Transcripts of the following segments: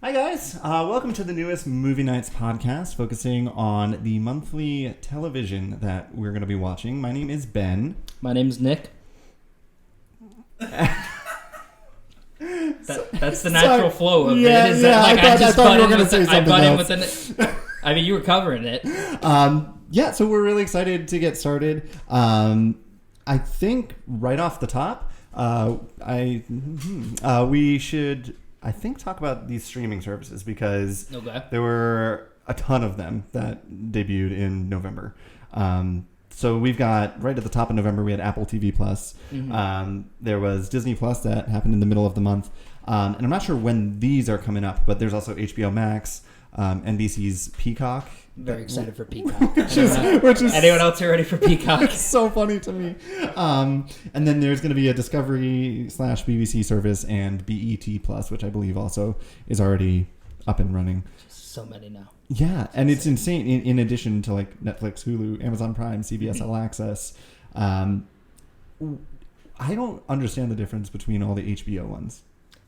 Hi guys, welcome to the newest Movie Nights podcast focusing on the monthly television that we're going to be watching. My name is Ben. My name's Nick. That's the natural flow of it. Is that like I thought you were going to say something else. I mean, you were covering it. Yeah, so we're really excited to get started. I think right off the top, we should... I think talk about these streaming services because there were a ton of them that debuted in November. So we've got right at the top of November, we had Apple TV Plus. Mm-hmm. There was Disney Plus that happened in the middle of the month. And I'm not sure when these are coming up, but there's also HBO Max, NBC's Peacock. Very excited for Peacock. which is anyone else here ready for Peacock? It's so funny to me. And then there's going to be a Discovery/BBC service and BET Plus, which I believe also is already up and running. So many now. Yeah, and it's insane. In addition to like Netflix, Hulu, Amazon Prime, CBS All Access, I don't understand the difference between all the HBO ones.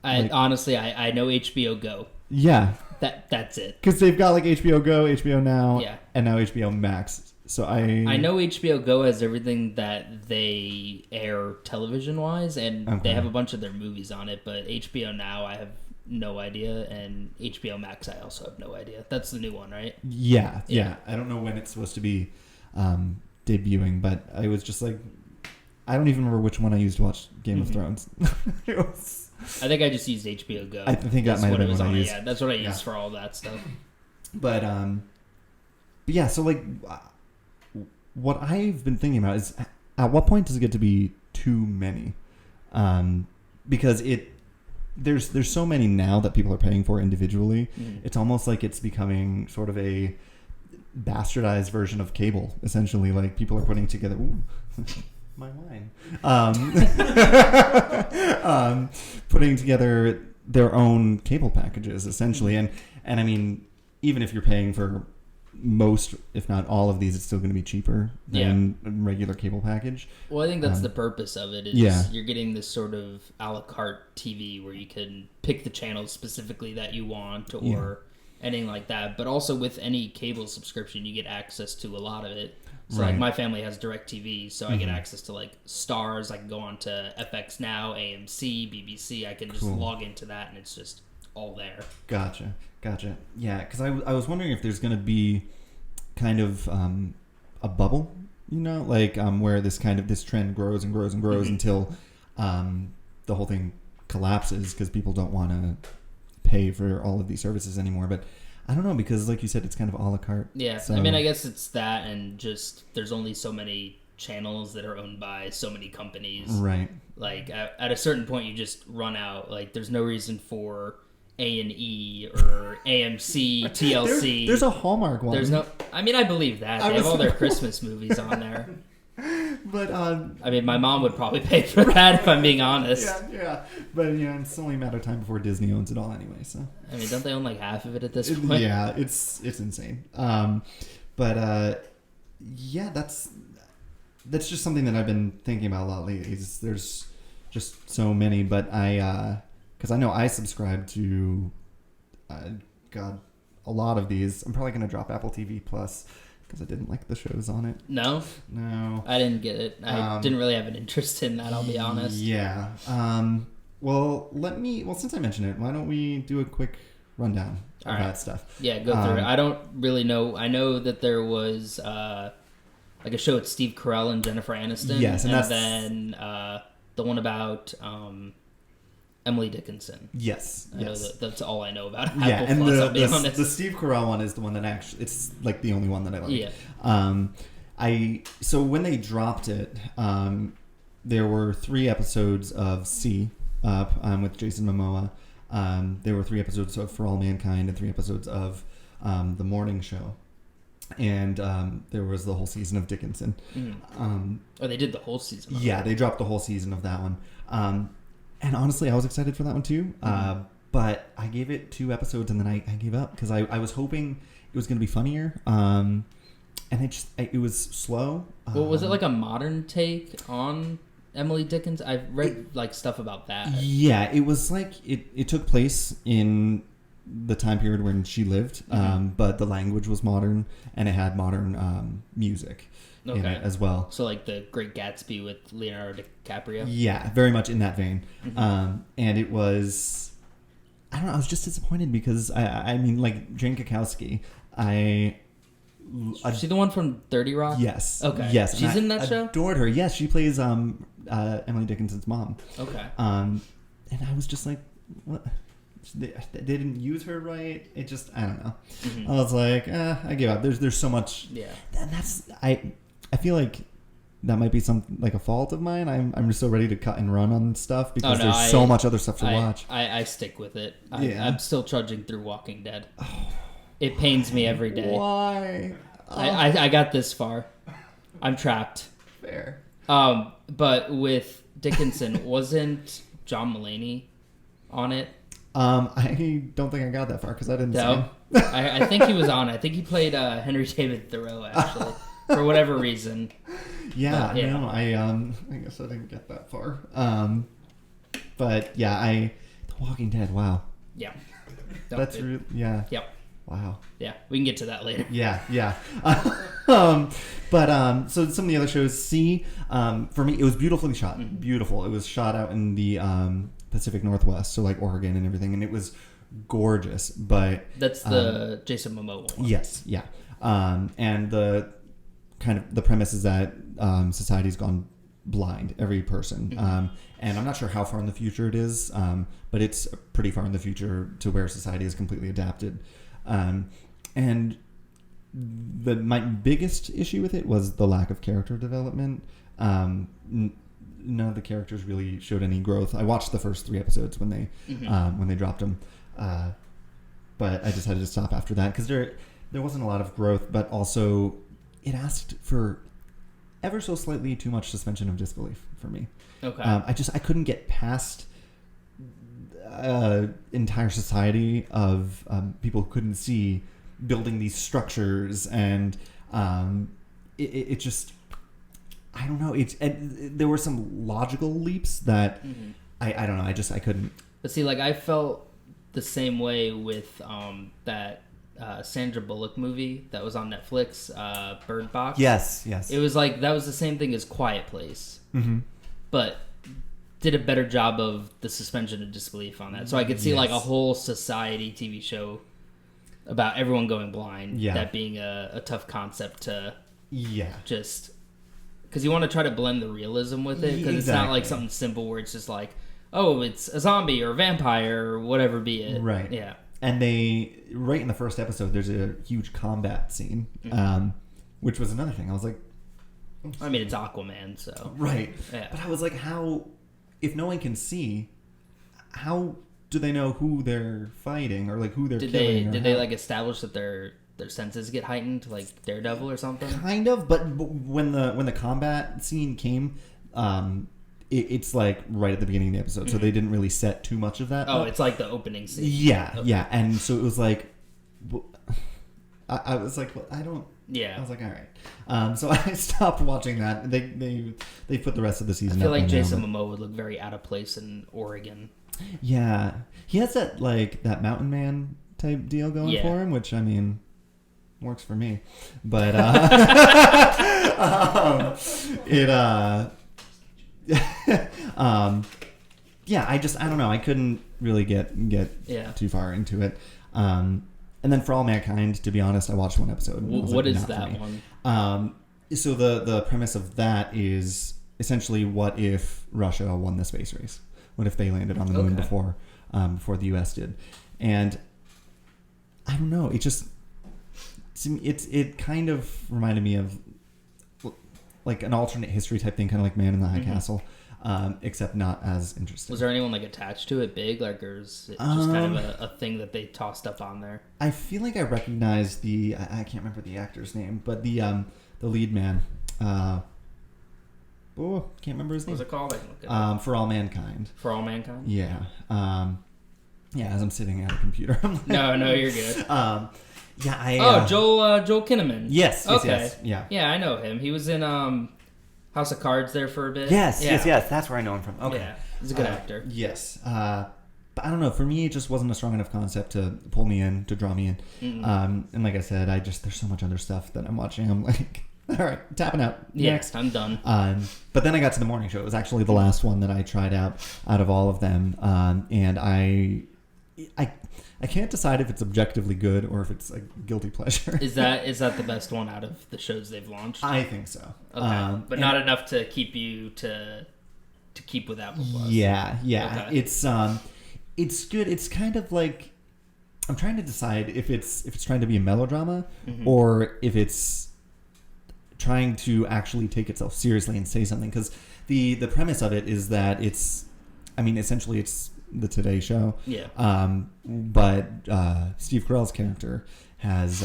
Honestly, I know HBO Go. Yeah. That's it. Because they've got like HBO Go, HBO Now, and now HBO Max. So I know HBO Go has everything that they air television-wise, and they have a bunch of their movies on it, but HBO Now I have no idea, and HBO Max I also have no idea. That's the new one, right? Yeah. I don't know when it's supposed to be debuting, but I was just like, I don't even remember which one I used to watch Game of Thrones. I think I just used HBO Go. I think that might have been what I used. Yeah, that's what I used for all that stuff. But yeah, so like what I've been thinking about is at what point does it get to be too many? Because there's so many now that people are paying for individually. It's almost like it's becoming sort of a bastardized version of cable, essentially. Like people are putting together my wine. Putting together their own cable packages, essentially. And I mean, even if you're paying for most, if not all of these, it's still going to be cheaper than a regular cable package. Well, I think that's the purpose of it. Is you're getting this sort of a la carte TV where you can pick the channels specifically that you want or anything like that. But also with any cable subscription, you get access to a lot of it. So like my family has DirecTV, so I get access to like Stars. I can go on to FX Now, AMC, BBC. I can just log into that, and it's just all there. Gotcha. Yeah, because I was wondering if there's going to be kind of a bubble, like where this trend grows and grows and grows until the whole thing collapses because people don't want to pay for all of these services anymore. But I don't know, because like you said, it's kind of a la carte. Yeah, so. I mean, I guess it's that, and just there's only so many channels that are owned by so many companies. Right. Like, at a certain point, you just run out. Like, there's no reason for A&E or AMC, TLC. There's a Hallmark one. There's no... I mean, I believe that. They have all their Christmas movies on there. But I mean, my mom would probably pay for that if I'm being honest. Yeah. But it's only a matter of time before Disney owns it all anyway. So I mean, don't they own like half of it at this point? Yeah, it's insane. But that's just something that I've been thinking about a lot lately. There's just so many, but because I know I subscribe to a lot of these. I'm probably gonna drop Apple TV Plus. Because I didn't like the shows on it. No? No. I didn't get it. I didn't really have an interest in that, I'll be honest. Yeah. Well, since I mentioned it, why don't we do a quick rundown of that stuff? Yeah, go through it. I don't really know. I know that there was like a show with Steve Carell and Jennifer Aniston. Yes, and then the one about Emily Dickinson. Yes. That's all I know about Apple and Plus, I'll be honest. The Steve Carell one is the one that actually, it's like the only one that I like. Yeah. So when they dropped it, there were 3 episodes of C up with Jason Momoa. There were 3 episodes of For All Mankind and 3 episodes of The Morning Show. And there was the whole season of Dickinson. They did the whole season. Yeah, they dropped the whole season of that one. And honestly, I was excited for that one too. But I gave it 2 episodes and then I gave up because I was hoping it was going to be funnier. And it was slow. Well, was it like a modern take on Emily Dickinson? I've read like stuff about that. Yeah, it was like it took place in the time period when she lived, but the language was modern and it had modern music in it as well. So like The Great Gatsby with Leonardo DiCaprio? Yeah, very much in that vein. And it was, I don't know, I was just disappointed because, I mean, like, Jane Krakowski, Is she the one from 30 Rock? Yes. Okay. Yes. She's in that show? Adored her. Yes, she plays Emily Dickinson's mom. Okay. And I was just like, what? They didn't use her right. It just, I don't know. I was like, I give up. There's so much. Yeah. And I feel like that might be like a fault of mine. I'm just so ready to cut and run on stuff because there's so much other stuff to watch. I stick with it. I'm still trudging through Walking Dead. It pains me every day. Why? I got this far. I'm trapped. Fair. But with Dickinson, wasn't John Mulaney on it? I don't think I got that far because I didn't see him. I think he was on it. I think he played Henry David Thoreau, actually, for whatever reason. Yeah, no, I guess I didn't get that far. But yeah, The Walking Dead, wow. Yeah. That's really, yeah. Yep. Wow. Yeah, we can get to that later. Yeah. So some of the other shows, for me, it was beautifully shot. Beautiful. It was shot out in the Pacific Northwest, so like Oregon and everything, and it was gorgeous. But that's the Jason Momoa one. Yes, yeah. And the kind of the premise is that society's gone blind, every person. And I'm not sure how far in the future it is, but it's pretty far in the future to where society is completely adapted. And my biggest issue with it was the lack of character development. None of the characters really showed any growth. I watched the first 3 episodes when they dropped them, but I decided to stop after that because there wasn't a lot of growth, but also it asked for ever so slightly too much suspension of disbelief for me. Okay. I couldn't get past entire society of people who couldn't see building these structures, and it just, I don't know. There were some logical leaps that I don't know. I couldn't. But see, like I felt the same way with that Sandra Bullock movie that was on Netflix, Bird Box. Yes. It was like that was the same thing as Quiet Place, but did a better job of the suspension of disbelief on that. So I could see like a whole society TV show about everyone going blind. Yeah. That being a tough concept to just because you want to try to blend the realism with it because it's not like something simple where it's just like, oh, it's a zombie or a vampire or whatever be it. Right. Yeah. And right in the first episode, there's a huge combat scene, which was another thing. I was like, I mean, it's Aquaman, so. Right. Yeah. But I was like, how, if no one can see, how do they know who they're fighting or like who they're killing? Did they like establish that their senses get heightened, like Daredevil or something? Kind of, but when the combat scene came, it's like right at the beginning of the episode, so they didn't really set too much of that. Oh, it's like the opening scene. Yeah, okay. Yeah, and so it was like, I was like, well, I don't. Yeah. I was like, all right. So I stopped watching that. They put the rest of the season. I feel like Jason Momoa would look very out of place in Oregon. Yeah, he has that like that mountain man type deal going for him, which I mean works for me. But yeah, I don't know. I couldn't really get too far into it. And then For All Mankind, to be honest, I watched one episode. What is that one? So the premise of that is essentially, what if Russia won the space race? What if they landed on the moon before the U.S. did? And I don't know. It kind of reminded me of like an alternate history type thing, kind of like Man in the High Castle. Except not as interesting. Was there anyone like attached to it big, like, or is it just kind of a thing that they tossed up on there? I feel like I recognize I can't remember the actor's name, but the lead man. Can't remember his name. What was it called? I can look it up. For All Mankind. For All Mankind? Yeah. Yeah, as I'm sitting at a computer. I'm like, no, you're good. Joel Kinnaman. Yes. Okay. Yes, yeah. Yeah, I know him. He was in House of Cards there for a bit. Yes. That's where I know him from. Okay. Yeah, he's a good actor. Yes. But I don't know. For me, it just wasn't a strong enough concept to pull me in, to draw me in. Mm-hmm. And like I said, there's so much other stuff that I'm watching. I'm like, all right, tapping out. Yeah, next. I'm done. But then I got to the morning show. It was actually the last one that I tried out of all of them. And I can't decide if it's objectively good or if it's a guilty pleasure. Is that the best one out of the shows they've launched? I think so. Okay, but not enough to keep you to keep with Apple Plus. Yeah. Okay. It's good. It's kind of like I'm trying to decide if it's trying to be a melodrama or if it's trying to actually take itself seriously and say something. Because the premise of it is that essentially it's the Today Show. Yeah. But Steve Carell's character has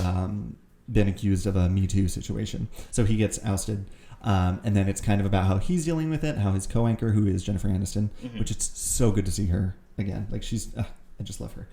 been accused of a Me Too situation, so he gets ousted. And then it's kind of about how he's dealing with it, how his co-anchor, who is Jennifer Aniston, which it's so good to see her again. Like I just love her.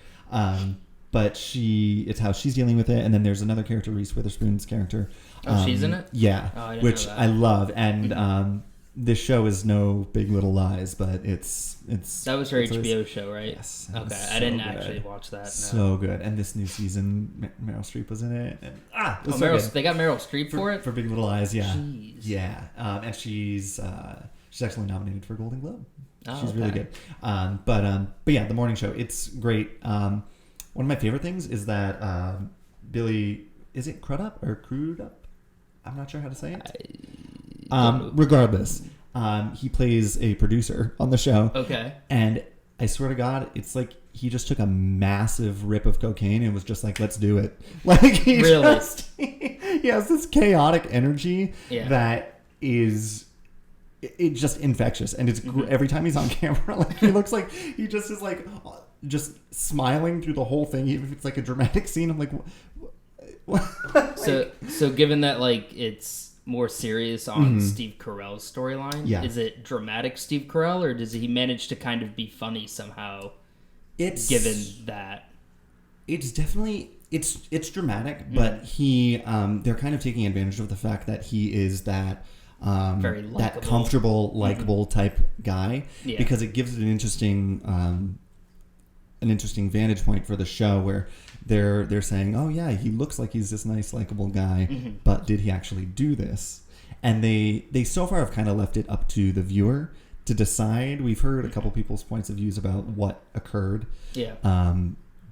But it's how she's dealing with it. And then there's another character, Reese Witherspoon's character. Oh, she's in it? Yeah. Oh, I didn't which know that. I love. And this show is no Big Little Lies, but it's that was her HBO show, right? Yes. Okay, so I didn't good. actually watch that. No. So good. And this new season, Meryl Streep was in it. And, it was so Meryl, good. they got Meryl Streep for it? For Big Little Lies, yeah. Jeez. Yeah. And she's actually nominated for a Golden Globe. Oh, She's really good. But yeah, the morning show, it's great. One of my favorite things is that Billy, is it Crudup or Crudup? I'm not sure how to say it. Regardless, he plays a producer on the show. Okay. And I swear to God, it's like he just took a massive rip of cocaine and was just like, let's do it. Like he has this chaotic energy that is just infectious. And it's every time he's on camera, like he looks like he just is like just smiling through the whole thing. Even if it's like a dramatic scene, I'm like, what? So given that like it's more serious on Steve Carell's storyline, is it dramatic Steve Carell, or does he manage to kind of be funny somehow? Given that it's definitely it's dramatic, but he they're kind of taking advantage of the fact that he is that very that comfortable, likable type guy, because it gives it an interesting vantage point for the show where they're saying, oh yeah, he looks like he's this nice, likable guy, but did he actually do this? And they so far have kind of left it up to the viewer to decide. We've heard a couple people's points of views about what occurred. Yeah.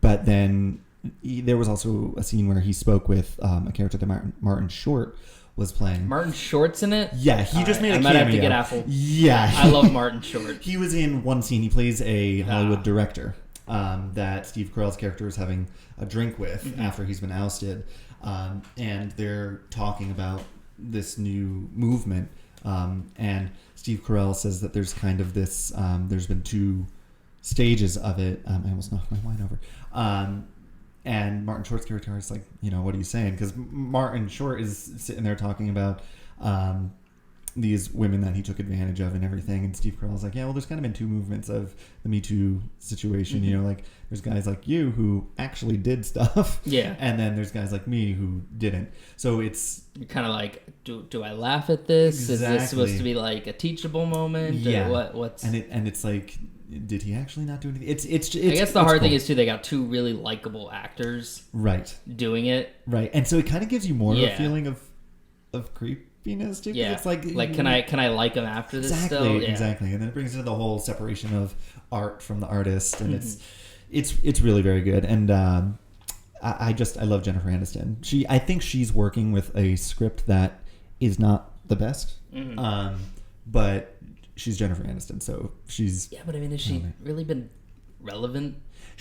But then there was also a scene where he spoke with a character that Martin Short was playing. Martin Short's in it? Yeah, he just made a cameo. I might have to get Apple. Yeah. I love Martin Short. He was in one scene. He plays a Hollywood director that Steve Carell's character is having a drink with after he's been ousted. And they're talking about this new movement. And Steve Carell says that there's kind of this, there's been two stages of it. I almost knocked my wine over. And Martin Short's character is like, what are you saying? Because Martin Short is sitting there talking about these women that he took advantage of and everything. And Steve Carell's like, yeah, well, there's kind of been two movements of the Me Too situation. Like there's guys like you who actually did stuff. Yeah. And then there's guys like me who didn't. So it's... You're kind of like, do I laugh at this? Exactly. Is this supposed to be like a teachable moment? Yeah. Or what's... And it's like... Did he actually not do anything? It's I guess the hard thing is too, they got two really likable actors doing it. Right. And so it kind of gives you more of a feeling of creepiness too. Yeah. It's like can I like him after this still? Yeah. Exactly. And then it brings into the whole separation of art from the artist, and it's really very good. And I love Jennifer Aniston. I think she's working with a script that is not the best. But she's Jennifer Aniston, so she's... Yeah, but I mean, has she really been relevant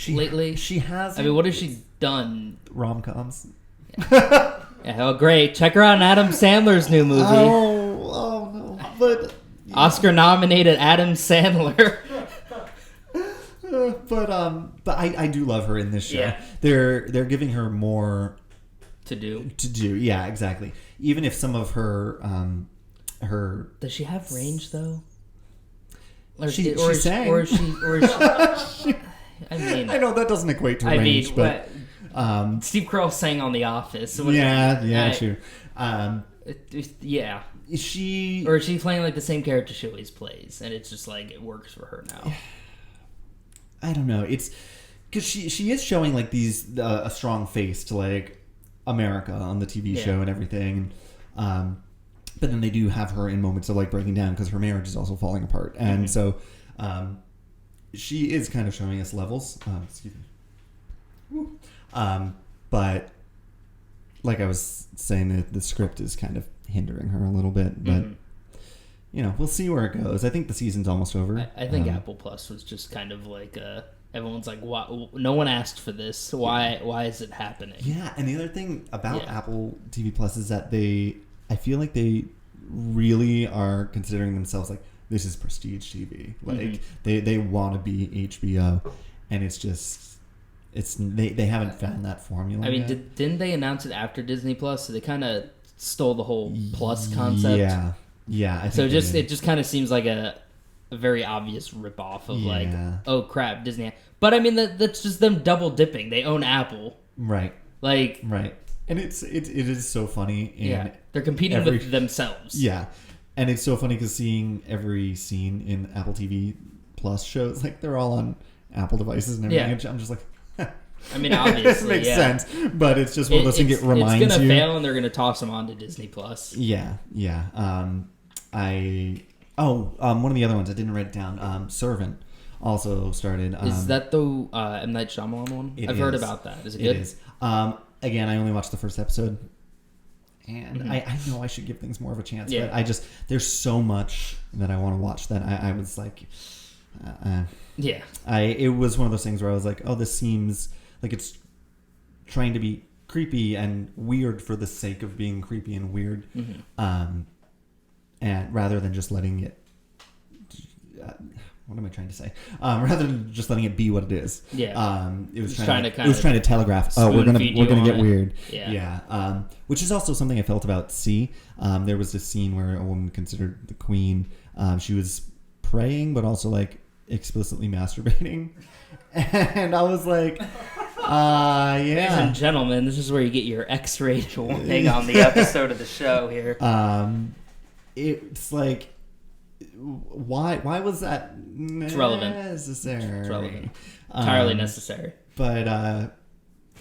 lately? She has... I mean, what has she done? Rom-coms. Yeah. Oh, great. Check her out in Adam Sandler's new movie. Oh no. But... Oscar-nominated Adam Sandler. But I do love her in this show. Yeah. They're giving her more... To do, yeah, exactly. Even if some of her... Does she have range, though? She sang. Or is she I mean, I know that doesn't equate to range, but Steve Carell sang on The Office. So true. Yeah. Is she playing like the same character she always plays, and it's just like it works for her now? I don't know. It's because she is showing like these a strong face to like America on the TV show and everything. But then they do have her in moments of like breaking down because her marriage is also falling apart, and so she is kind of showing us levels. Excuse me. But like I was saying, the script is kind of hindering her a little bit, but. You know, we'll see where it goes. I think the season's almost over. I think Apple Plus was just kind of like everyone's like, "What? No one asked for this. Why is it happening?" Yeah, and the other thing about Apple TV Plus is that I feel like they really are considering themselves like this is prestige TV. Like they want to be HBO, and it's just they haven't found that formula. I mean, yet. didn't they announce it after Disney Plus? So they kind of stole the whole Plus concept. Yeah. Yeah, I think so it just kind of seems like a very obvious ripoff of like, oh crap, Disney. But I mean, that's just them double dipping. They own Apple, right? Like, right, and it is so funny. And they're competing with themselves. Yeah, and it's so funny because seeing every scene in Apple TV Plus shows, like they're all on Apple devices and everything. Yeah. I'm just like. I mean, obviously, it makes sense, but it's just one of those things that reminds you. It's gonna fail, and they're gonna toss them onto Disney Plus. Yeah. One of the other ones I didn't write it down. Servant also started. Is that the M. Night Shyamalan one? I've heard about that. Is it good? It is. Again, I only watched the first episode, and I know I should give things more of a chance, but there's so much that I want to watch that I was like, it was one of those things where I was like, oh, this seems like it's trying to be creepy and weird for the sake of being creepy and weird, and rather than just letting it. What am I trying to say? Rather than just letting it be what it is. Yeah. It was trying to telegraph. Oh, we're gonna get weird. Yeah. Which is also something I felt about C. There was this scene where a woman considered the queen. She was praying, but also like explicitly masturbating, and I was like, Ladies and gentlemen, this is where you get your X-rated warning on the episode of the show here. It's like, why was that necessary? It's relevant. It's relevant. Entirely necessary. But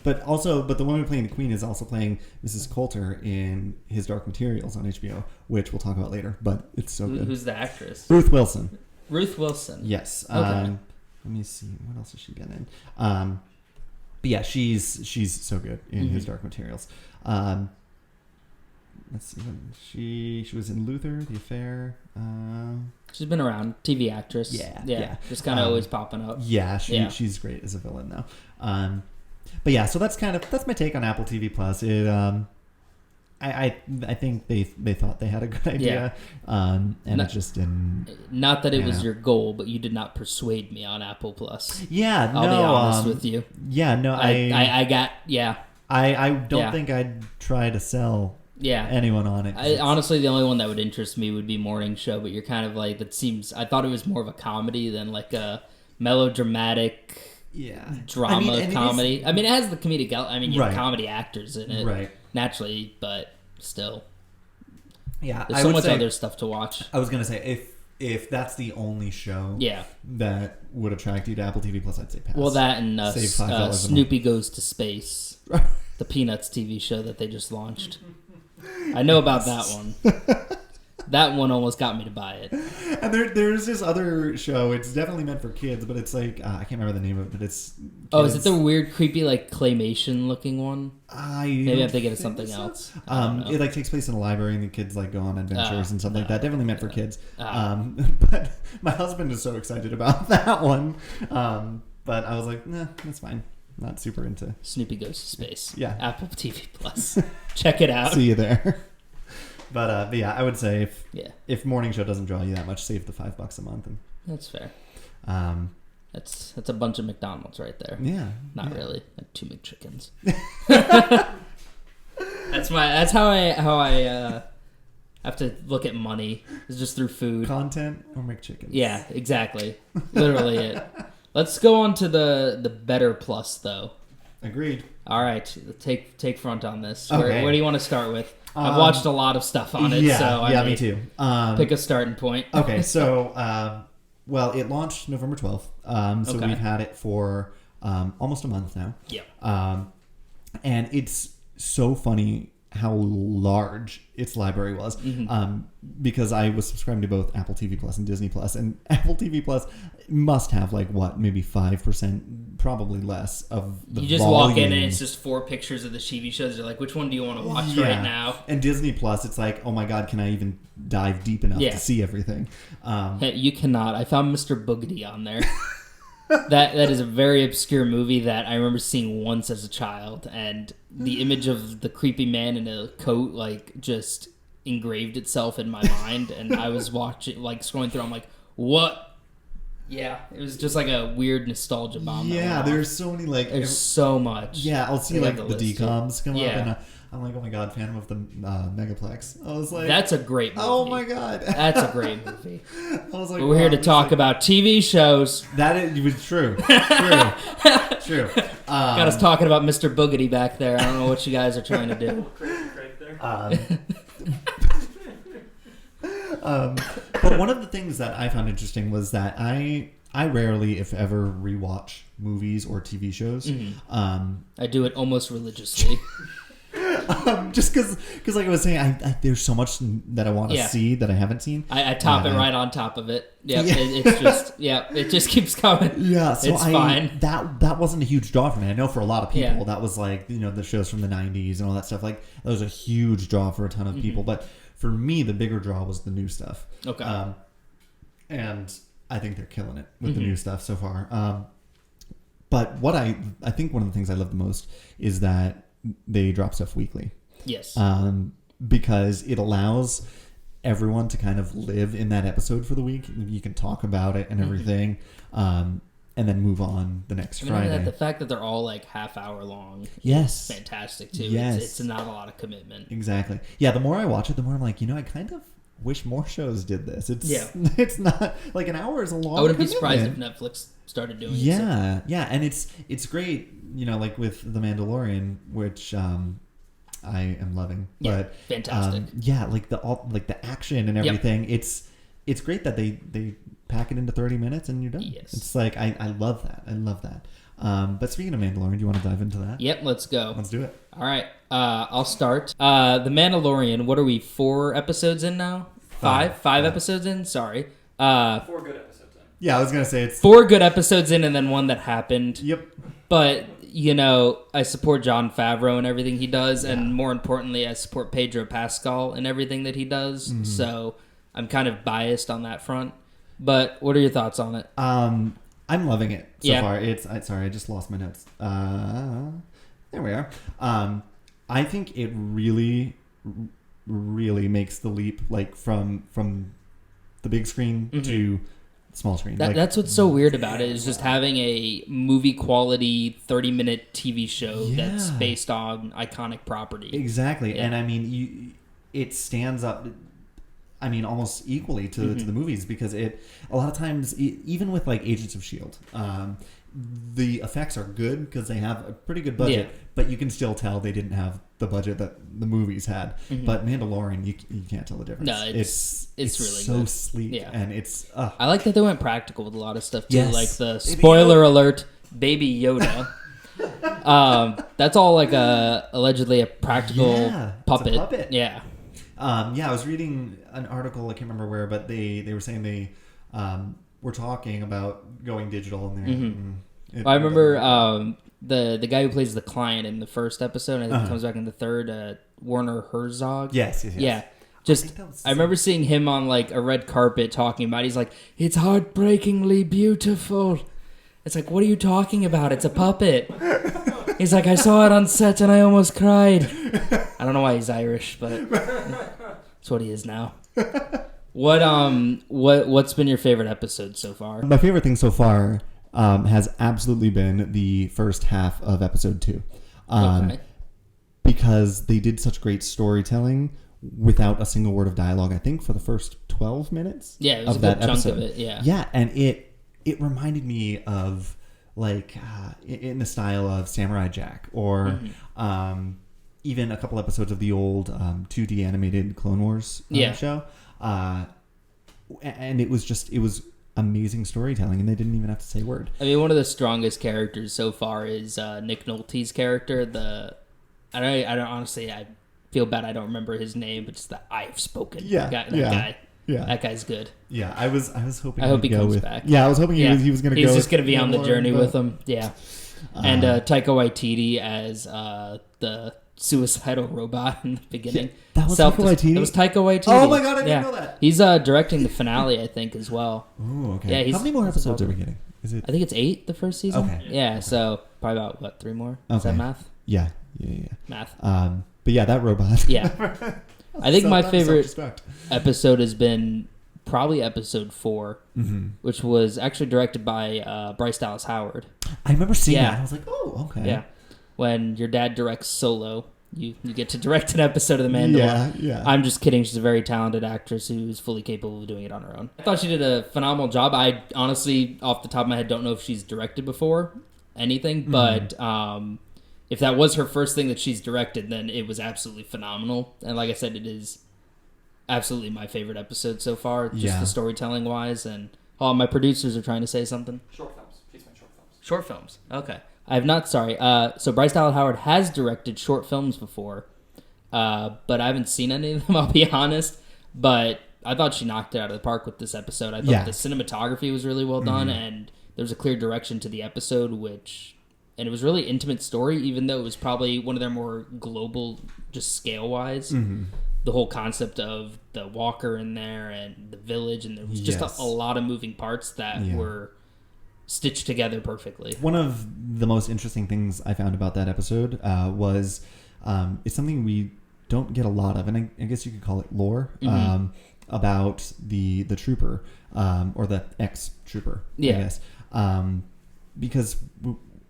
the woman playing the queen is also playing Mrs. Coulter in His Dark Materials on HBO, which we'll talk about later. But it's so good. Who's the actress? Ruth Wilson. Ruth Wilson. Yes. Okay. Let me see. What else has she been in? But yeah, she's so good in His Dark Materials. Let's see. She was in Luther, The Affair. She's been around. TV actress. Yeah. Just kind of always popping up. Yeah, she's great as a villain though. But yeah, so that's my take on Apple TV Plus. It I think they thought they had a good idea, and it just didn't. Not that it was your goal, but you did not persuade me on Apple Plus. Yeah, I'll be honest with you. Yeah, no, I don't think I'd try to sell anyone on it. Honestly, the only one that would interest me would be Morning Show, but you're kind of like, that seems, I thought it was more of a comedy than like a melodramatic drama comedy. It has the comedic you have comedy actors in it. Right. Naturally, but still. Yeah. There's so much other stuff to watch. I was going to say, if that's the only show that would attract you to Apple TV Plus, I'd say pass. Well, that and Snoopy Goes to Space, the Peanuts TV show that they just launched. I know about that one. That one almost got me to buy it. And there's this other show. It's definitely meant for kids, but it's like I can't remember the name of it, but it's kids. Oh, is it the weird, creepy, like claymation looking one? Maybe I have to get it something else. It like takes place in a library, and the kids like go on adventures and stuff like that. Definitely meant for kids. But my husband is so excited about that one. But I was like, nah, that's fine. Not super into Snoopy Goes to Space. Yeah, Apple TV Plus. Check it out. See you there. But yeah, I would say if Morning Show doesn't draw you that much, save the $5 a month. That's fair. That's a bunch of McDonald's right there. Yeah, not really. Like 2 McChickens. That's how I have to look at money. It's just through food, content, or McChickens. Yeah, exactly. Literally it. Let's go on to the better plus though. Agreed. All right, take front on this. Okay. Where do you want to start with? I've watched a lot of stuff on it, so me too. Pick a starting point. Okay, so Well, it launched November 12th. So we've had it for almost a month now. Yeah. And it's so funny how large its library was, because I was subscribing to both Apple TV Plus and Disney Plus, and Apple TV Plus must have maybe 5%, probably less of the. You just volume. walk in and it's just 4 pictures of the TV shows. You're like, which one do you want to watch right now? And Disney Plus, it's like, oh my god, can I even dive deep enough to see everything? You cannot. I found Mr. Boogedy on there. That is a very obscure movie that I remember seeing once as a child, and the image of the creepy man in a coat just engraved itself in my mind. And I was watching, scrolling through. I'm like, what? Yeah, it was just like a weird nostalgia bomb. Yeah, there's so many There's so much. Yeah, I'll see the DComs come up, and I'm like, oh my god, Phantom of the Megaplex. I was like, that's a great movie. Oh my god, that's a great movie. I was like, but we're here to talk about TV shows. That was true. True. Got us talking about Mr. Boogedy back there. I don't know what you guys are trying to do. But one of the things that I found interesting was that I rarely, if ever, rewatch movies or TV shows. I do it almost religiously. Just because like I was saying, there's so much that I want to see that I haven't seen. I top it right on top of it. Yep, it's just it just keeps coming. Yeah, so it's fine. That wasn't a huge draw for me. I know for a lot of people that was the shows from the 90s and all that stuff. That was a huge draw for a ton of people. But for me, the bigger draw was the new stuff. Okay. And I think they're killing it with the new stuff so far. But what I think one of the things I love the most is that they drop stuff weekly. Yes. Because it allows everyone to kind of live in that episode for the week. You can talk about it and everything, and then move on the next Friday. The fact that they're all half hour long is fantastic too. Yes. It's not a lot of commitment. Exactly. Yeah, the more I watch it, the more I'm like, I kind of wish more shows did this. It's not an hour is a long. I wouldn't be surprised if Netflix started doing it. Yeah, and it's great. With The Mandalorian, which I am loving. Yeah, but fantastic. The action and everything. Yep. It's great that they pack it into 30 minutes and you're done. Yes. It's I love that. I love that. But speaking of Mandalorian, do you want to dive into that? Yep, let's go. Let's do it. All right. I'll start. The Mandalorian, what are we, 4 episodes in now? 5 episodes in? Sorry. 4 good episodes in. Yeah, I was going to say it's 4 good episodes in and then one that happened. Yep. But, I support Jon Favreau and everything he does, and more importantly, I support Pedro Pascal and everything that he does. So I'm kind of biased on that front. But what are your thoughts on it? I'm loving it so far. Sorry, I just lost my notes. There we are. I think it really, really makes the leap, from the big screen to small screen. That's what's so weird about it, is just having a movie quality 30-minute TV show that's based on iconic property. Exactly. And I mean, it stands up, almost equally to the movies, because a lot of times, even with Agents of S.H.I.E.L.D., the effects are good because they have a pretty good budget, but you can still tell they didn't have the budget that the movies had. But Mandalorian, you can't tell the difference. No, it's really so good. sleek, and it's. I like that they went practical with a lot of stuff too, yes. like the spoiler alert, Baby Yoda. That's all allegedly a practical puppet. It's a puppet. Yeah. I was reading an article, I can't remember where, but they were saying they were talking about going digital in there. I remember the guy who plays the client in the first episode, and I think comes back in the third, Werner Herzog. Yes. Yeah. I remember seeing him on a red carpet talking about it. He's like, it's heartbreakingly beautiful. It's like, what are you talking about? It's a puppet. He's like, I saw it on set and I almost cried. I don't know why he's Irish, but that's what he is now. What's been your favorite episode so far? My favorite thing so far has absolutely been the first half of episode 2. Okay. Because they did such great storytelling without a single word of dialogue, I think, for the first 12 minutes. Yeah, it was of a that good chunk episode. of it, yeah. Yeah, and it reminded me of, in the style of Samurai Jack, or even a couple episodes of the old 2D animated Clone Wars show. And it was amazing storytelling, and they didn't even have to say a word. I mean, one of the strongest characters so far is Nick Nolte's character. I don't honestly, I feel bad I don't remember his name, but just the I have spoken. Yeah, that guy. Yeah, that guy's good. Yeah, I was hoping. I hope he comes back. Yeah, I was hoping he was going to go. He's just going to be on the journey with him. Yeah, and Taika Waititi as the suicidal robot in the beginning. Yeah, that was Taika Waititi. It was Taika Waititi. Oh my god, I didn't know that. He's directing the finale, I think, as well. Oh, okay. Yeah, how many more episodes are we getting? I think it's 8 the first season. Okay. Yeah, okay. So probably about 3 more. Okay. Is that math? Yeah. Math. But yeah, that robot. Yeah. I think my favorite episode has been probably episode 4, which was actually directed by Bryce Dallas Howard. I remember seeing that. I was like, oh, okay. Yeah. When your dad directs Solo, you get to direct an episode of The Mandalorian. Yeah. I'm just kidding. She's a very talented actress who's fully capable of doing it on her own. I thought she did a phenomenal job. I honestly, off the top of my head, don't know if she's directed before anything, but if that was her first thing that she's directed, then it was absolutely phenomenal. And like I said, it is absolutely my favorite episode so far, just the storytelling wise. And my producers are trying to say something. Short films. She's made short films. Short films. Okay. I have not. Sorry. So Bryce Dallas Howard has directed short films before, but I haven't seen any of them. I'll be honest. But I thought she knocked it out of the park with this episode. I thought the cinematography was really well done, and there was a clear direction to the episode, and it was really intimate story, even though it was probably one of their more global, just scale wise. The whole concept of the walker in there and the village, and there was just a lot of moving parts that were stitched together perfectly. One of the most interesting things I found about that episode was it's something we don't get a lot of, and I guess you could call it lore, about the trooper or the ex-trooper, I guess. Because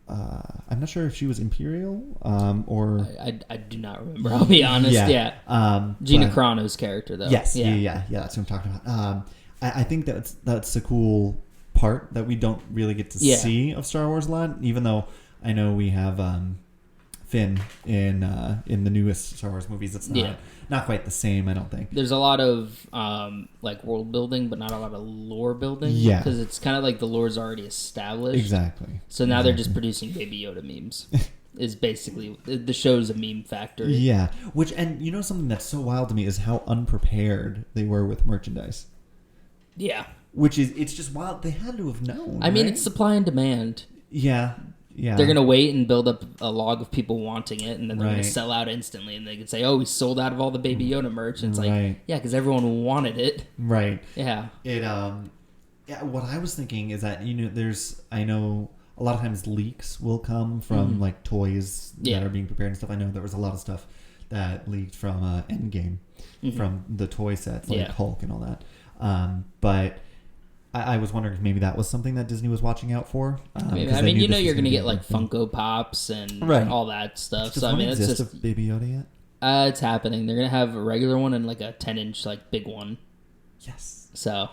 I'm not sure if she was Imperial or... I do not remember, I'll be honest. Gina Carano's character, though. Yes, yeah, that's what I'm talking about. I think that's a cool part that we don't really get to see of Star Wars a lot, even though I know we have Finn in the newest Star Wars movies. It's not quite the same, I don't think. There's a lot of like world building, but not a lot of lore building. Yeah, because it's kind of like the lore's already established. Exactly. So now they're just producing Baby Yoda memes. Is basically the show's a meme factory. Yeah, and something that's so wild to me is how unprepared they were with merchandise. Yeah. It's just wild. They had to have known. I mean, it's supply and demand. Yeah. They're going to wait and build up a log of people wanting it, and then they're going to sell out instantly, and they can say, oh, we sold out of all the Baby Yoda merch. And it's like, yeah, because everyone wanted it. Right. Yeah. What I was thinking is that, I know a lot of times leaks will come from, like, toys that are being prepared and stuff. I know there was a lot of stuff that leaked from Endgame, from the toy sets, like Hulk and all that. But I was wondering if maybe that was something that Disney was watching out for. I mean, you're going to get like Funko Pops and all that stuff. Does one exist of Baby Yoda yet? It's happening. They're going to have a regular one and like a 10-inch like big one. Yes. So,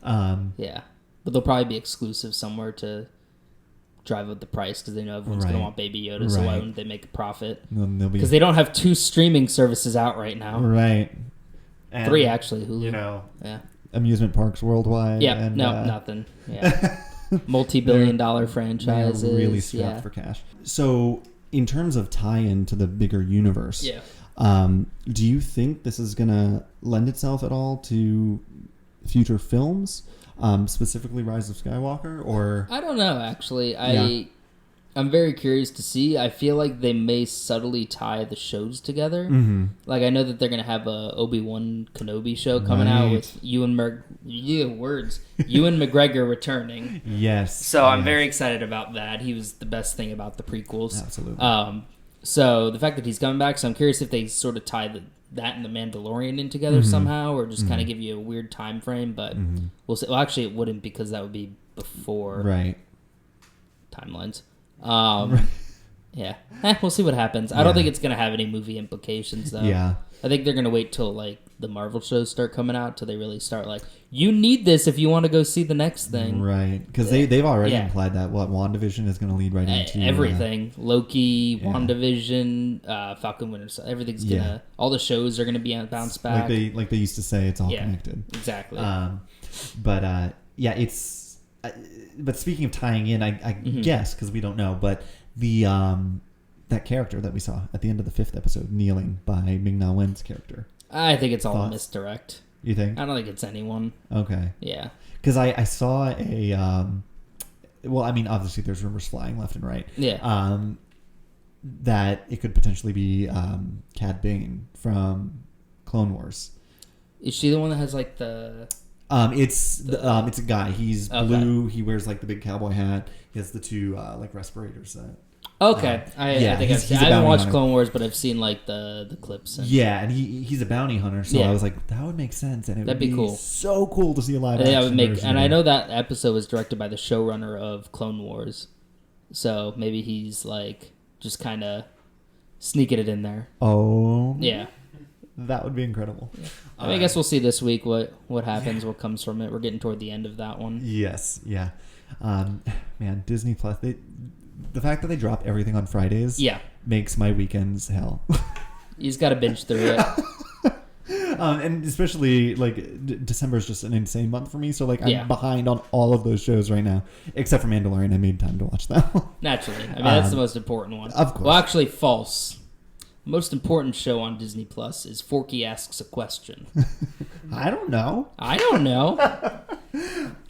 yeah, but they'll probably be exclusive somewhere to drive up the price because they know everyone's going to want Baby Yoda. So why wouldn't they make a profit? Because they don't have 2 streaming services out right now. Right. And 3 actually. Hulu. Yeah. Amusement parks worldwide. Yeah, nothing. Yeah, multi-billion-dollar franchises. Really strapped for cash. So, in terms of tie-in to the bigger universe, do you think this is going to lend itself at all to future films, specifically Rise of Skywalker? Or I don't know. Actually, I'm very curious to see. I feel like they may subtly tie the shows together. Like, I know that they're going to have a Obi-Wan Kenobi show coming out with Ewan McGregor returning. Yes. So I'm very excited about that. He was the best thing about the prequels. Absolutely. So the fact that he's coming back, so I'm curious if they sort of tie that and the Mandalorian in together somehow, or just kind of give you a weird time frame. But we'll see. Well, actually, it wouldn't, because that would be before timelines. Yeah. We'll see what happens. I don't think it's going to have any movie implications, though. Yeah. I think they're going to wait till, like, the Marvel shows start coming out, till they really start, like, you need this if you want to go see the next thing. Right. Because they've already implied that, WandaVision is going to lead right into... everything. Loki, WandaVision, Falcon Winter Soldier, everything's going to... All the shows are going to be bounce back. Like they used to say, it's all connected. Exactly. yeah, it's. But speaking of tying in, I guess because we don't know, but the that character that we saw at the end of the 5th episode, kneeling by Ming-Na Wen's character. I think it's all a misdirect. You think? I don't think it's anyone. Okay. Yeah. Because I saw a. Well, I mean, obviously, there's rumors flying left and right. Yeah. That it could potentially be Cad Bane from Clone Wars. Is she the one that has like the? It's a guy. He's blue. He wears like the big cowboy hat. He has the 2 like respirators. Okay, I think I haven't watched hunter. Clone Wars, but I've seen like the clips. And... Yeah, and he's a bounty hunter, so I was like, that would make sense, and that'd be cool. So cool to see a live. Yeah, would make. And I know that episode was directed by the showrunner of Clone Wars, so maybe he's like just kind of sneaking it in there. Oh, yeah, that would be incredible. Yeah. I guess we'll see this week what happens, what comes from it. We're getting toward the end of that one. Yes, yeah, man, Disney Plus. The fact that they drop everything on Fridays makes my weekends hell. You just got to binge through it. And especially, like, December is just an insane month for me. So, like, I'm behind on all of those shows right now. Except for Mandalorian. I made time to watch that one. Naturally. I mean, that's the most important one. Of course. Well, actually, false. The most important show on Disney Plus is Forky Asks a Question. I don't know.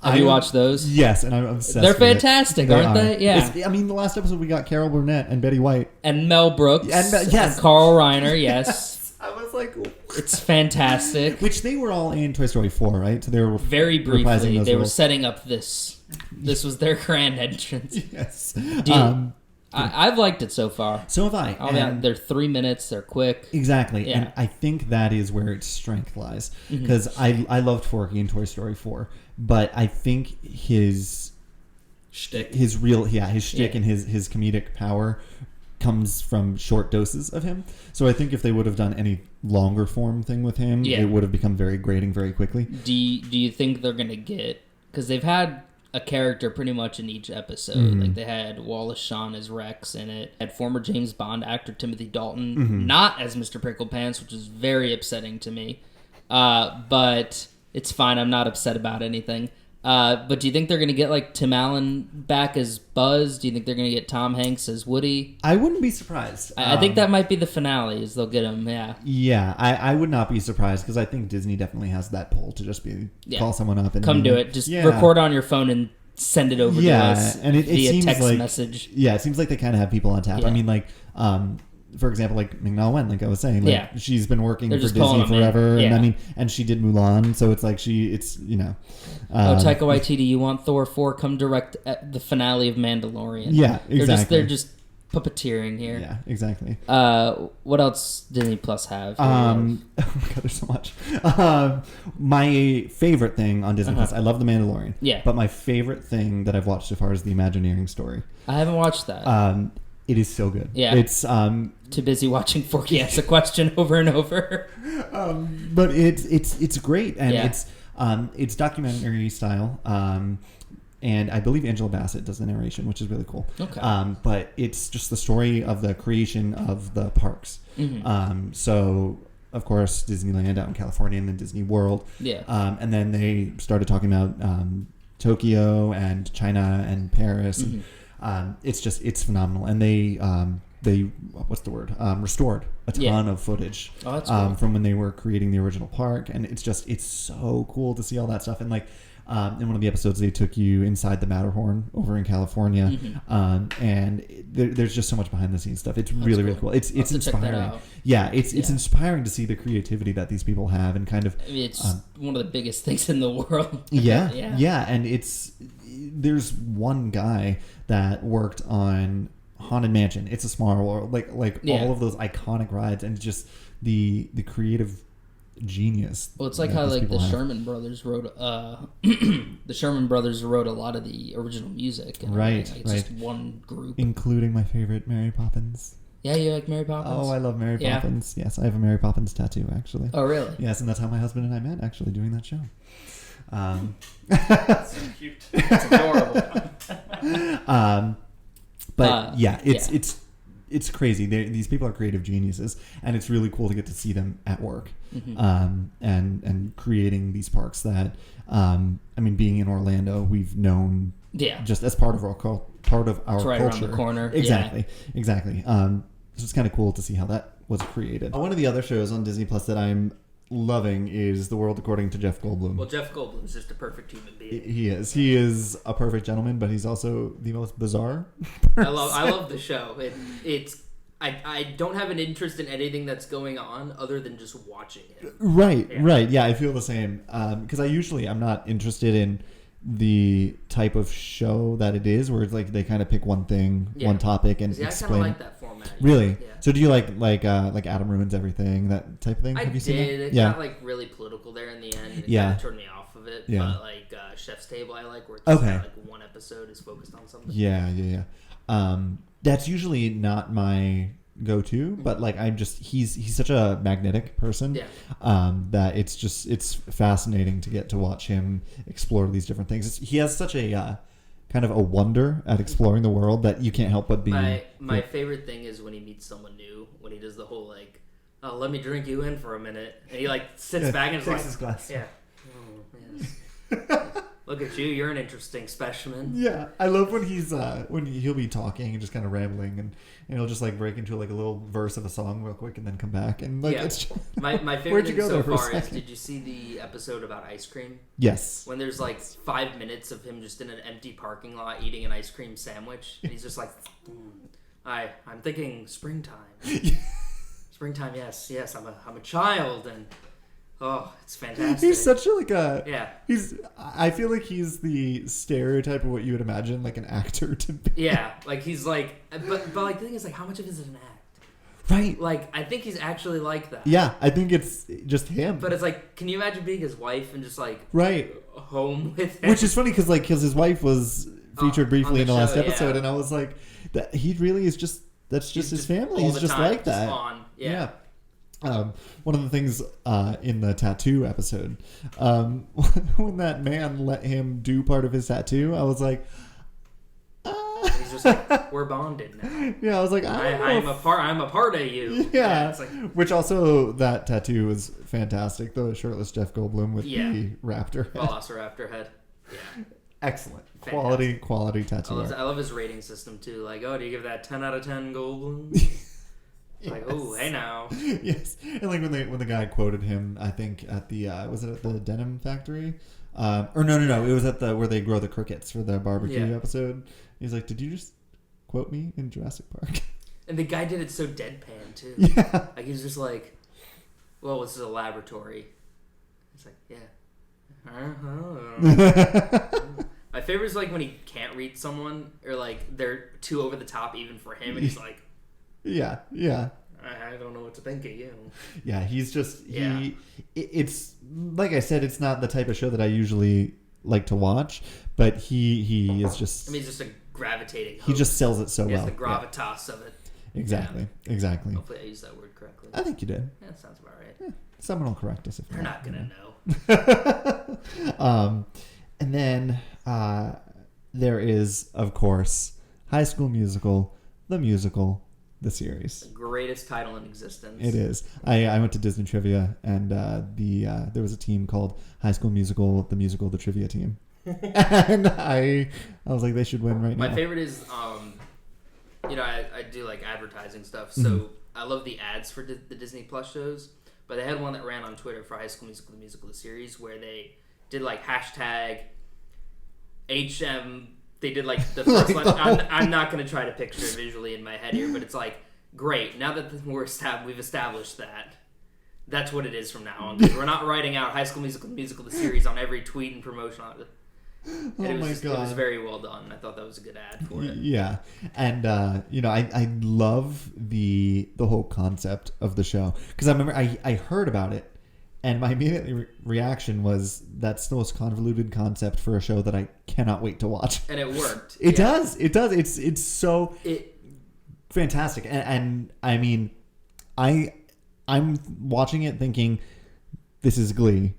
Have you watched those? Yes, and I'm obsessed. They're fantastic, aren't they? Yeah. I mean, the last episode we got Carol Burnett and Betty White. And Mel Brooks. And Carl Reiner, yes. I was like... It's fantastic. Which they were all in Toy Story 4, right? So they were very briefly. They were roles. Setting up this. This was their grand entrance. Yes. I've liked it so far. So have I. They're 3 minutes. They're quick. Exactly. Yeah. And I think that is where its strength lies. Because I loved Forky in Toy Story 4. But I think his shtick, his shtick and his comedic power comes from short doses of him. So I think if they would have done any longer form thing with him, it would have become very grating very quickly. Do you think they're going to get... Because they've had a character pretty much in each episode. Like they had Wallace Shawn as Rex in it. Had former James Bond actor Timothy Dalton not as Mr. Pricklepants, which is very upsetting to me. But it's fine. I'm not upset about anything. But do you think they're going to get like Tim Allen back as Buzz? Do you think they're going to get Tom Hanks as Woody? I wouldn't be surprised. I think that might be the finale, is they'll get him, Yeah, I would not be surprised because I think Disney definitely has that pull to just call someone up and... Come do it. Just record on your phone and send it over to us and it via seems text like, message. Yeah, it seems like they kind of have people on tap. I mean, like... for example, like Ming-Na Wen, like I was saying, like she's been working for Disney forever, and I mean, and she did Mulan, so it's like Taika Waititi, you want Thor 4? Come direct at the finale of Mandalorian. Yeah, exactly. They're just puppeteering here. Yeah, exactly. What else Disney Plus have? Oh my God, there's so much. My favorite thing on Disney Plus, I love The Mandalorian. Yeah, but my favorite thing that I've watched so far is the Imagineering story. I haven't watched that. It is so good. Yeah, it's too busy watching Forky Ask a Question over and over. But it's great, and it's documentary style. And I believe Angela Bassett does the narration, which is really cool. Okay. But it's just the story of the creation of the parks. So of course Disneyland out in California and then Disney World. Yeah. And then they started talking about Tokyo and China and Paris. And, it's phenomenal, and they restored a ton of footage from when they were creating the original park, and it's so cool to see all that stuff. And like in one of the episodes, they took you inside the Matterhorn over in California, and there's just so much behind the scenes stuff. It's really really cool. It's inspiring. Yeah, it's inspiring to see the creativity that these people have, and kind of. I mean, it's one of the biggest things in the world. Yeah, and there's one guy that worked on Haunted Mansion. It's a Small World, like all of those iconic rides, and just the creative genius. Well, it's like how like the Sherman Brothers wrote the Sherman Brothers wrote a lot of the original music. And right. It's just one group, including my favorite Mary Poppins. Yeah, you like Mary Poppins? Oh, I love Mary Poppins. Yes, I have a Mary Poppins tattoo actually. Oh, really? Yes, and that's how my husband and I met, actually, doing that show. That's so cute. It's adorable. But it's it's crazy. These people are creative geniuses, and it's really cool to get to see them at work, and creating these parks that, being in Orlando, we've known just as part of our culture. Right around the corner. Exactly. So it's kind of cool to see how that was created. One of the other shows on Disney Plus that I'm loving is The World According to Jeff Goldblum. Well, Jeff Goldblum's just a perfect human being. He is a perfect gentleman, but he's also the most bizarre person. I love the show. I don't have an interest in anything that's going on other than just watching it. Right. Yeah, I feel the same. Because I'm not interested in the type of show that it is, where it's like they kind of pick one thing, one topic, and explain. I kind of like that format. Really? Yeah. So do you like Adam Ruins Everything, that type of thing? Have you seen it? It got really political there in the end. It kind of turned me off of it. Yeah. But Chef's Table, I like, where it's just one episode is focused on something. Yeah. That's usually not my go-to, but he's such a magnetic person that it's fascinating to get to watch him explore these different things. He has such a kind of a wonder at exploring the world that you can't help but be. My favorite thing is when he meets someone new, when he does the whole let me drink you in for a minute, and he sits back and takes his glass. Yeah. Oh, yes. Look at you, you're an interesting specimen. Yeah, I love when he'll be talking and just kind of rambling, and he'll just break into a little verse of a song real quick and then come back, and it's just, my favorite thing so far is, did you see the episode about ice cream? Yes. When there's 5 minutes of him just in an empty parking lot eating an ice cream sandwich, and he's just I'm thinking springtime. Springtime, yes, I'm a child, and oh, it's fantastic. He's such I feel like he's the stereotype of what you would imagine an actor to be. Yeah, he's but the thing is how much of it is an act? Right. I think he's actually like that. Yeah, I think it's just him. But it's can you imagine being his wife and just right home with him? Which is funny because his wife was featured briefly in the last episode, and I was that he really is that's just his family. He's just like that. Just on. Yeah. One of the things in the tattoo episode, when that man let him do part of his tattoo, I was like, he's just we're bonded now. Yeah, I was like, I'm a part of you. Yeah, which also that tattoo was fantastic. The shirtless Jeff Goldblum with the raptor head. Velociraptor head. Yeah. Excellent. Quality tattoo. I love his rating system too. Do you give that 10 out of 10 Goldblum? Yes. Oh, hey now. Yes. And when the guy quoted him, I think at the was it at the denim factory? Or no, it was at where they grow the crickets for the barbecue episode. He's like, "Did you just quote me in Jurassic Park?" And the guy did it so deadpan too. Yeah. He was just well, this is a laboratory. It's yeah. My favorite is when he can't read someone, or they're too over the top even for him, and he's yeah. I don't know what to think of you. Yeah, he's just it's like I said, it's not the type of show that I usually like to watch, but he is just. He's just a gravitating host. He just sells it so well. He has the gravitas of it. Exactly. Hopefully I used that word correctly. I think you did. Yeah, that sounds about right. Yeah, someone will correct us if they're not gonna know. And then there is, of course, High School Musical, the musical. The series. The greatest title in existence. It is. I went to Disney Trivia, and there was a team called High School Musical, the trivia team. And I was like, they should win right now. My favorite is, I do advertising stuff, so I love the ads for the Disney Plus shows, but they had one that ran on Twitter for High School Musical, the series, where they did hashtag HM. They did the first line. I'm not going to try to picture it visually in my head here, but it's great. Now that we've established that, that's what it is from now on. Because we're not writing out High School Musical, the series on every tweet and promotion on it. It was very well done. I thought that was a good ad for it. Yeah, and I love the whole concept of the show, because I remember I heard about it. And my immediate reaction was, that's the most convoluted concept for a show that I cannot wait to watch. And it worked. It does. It's so fantastic. And I'm watching it thinking, this is Glee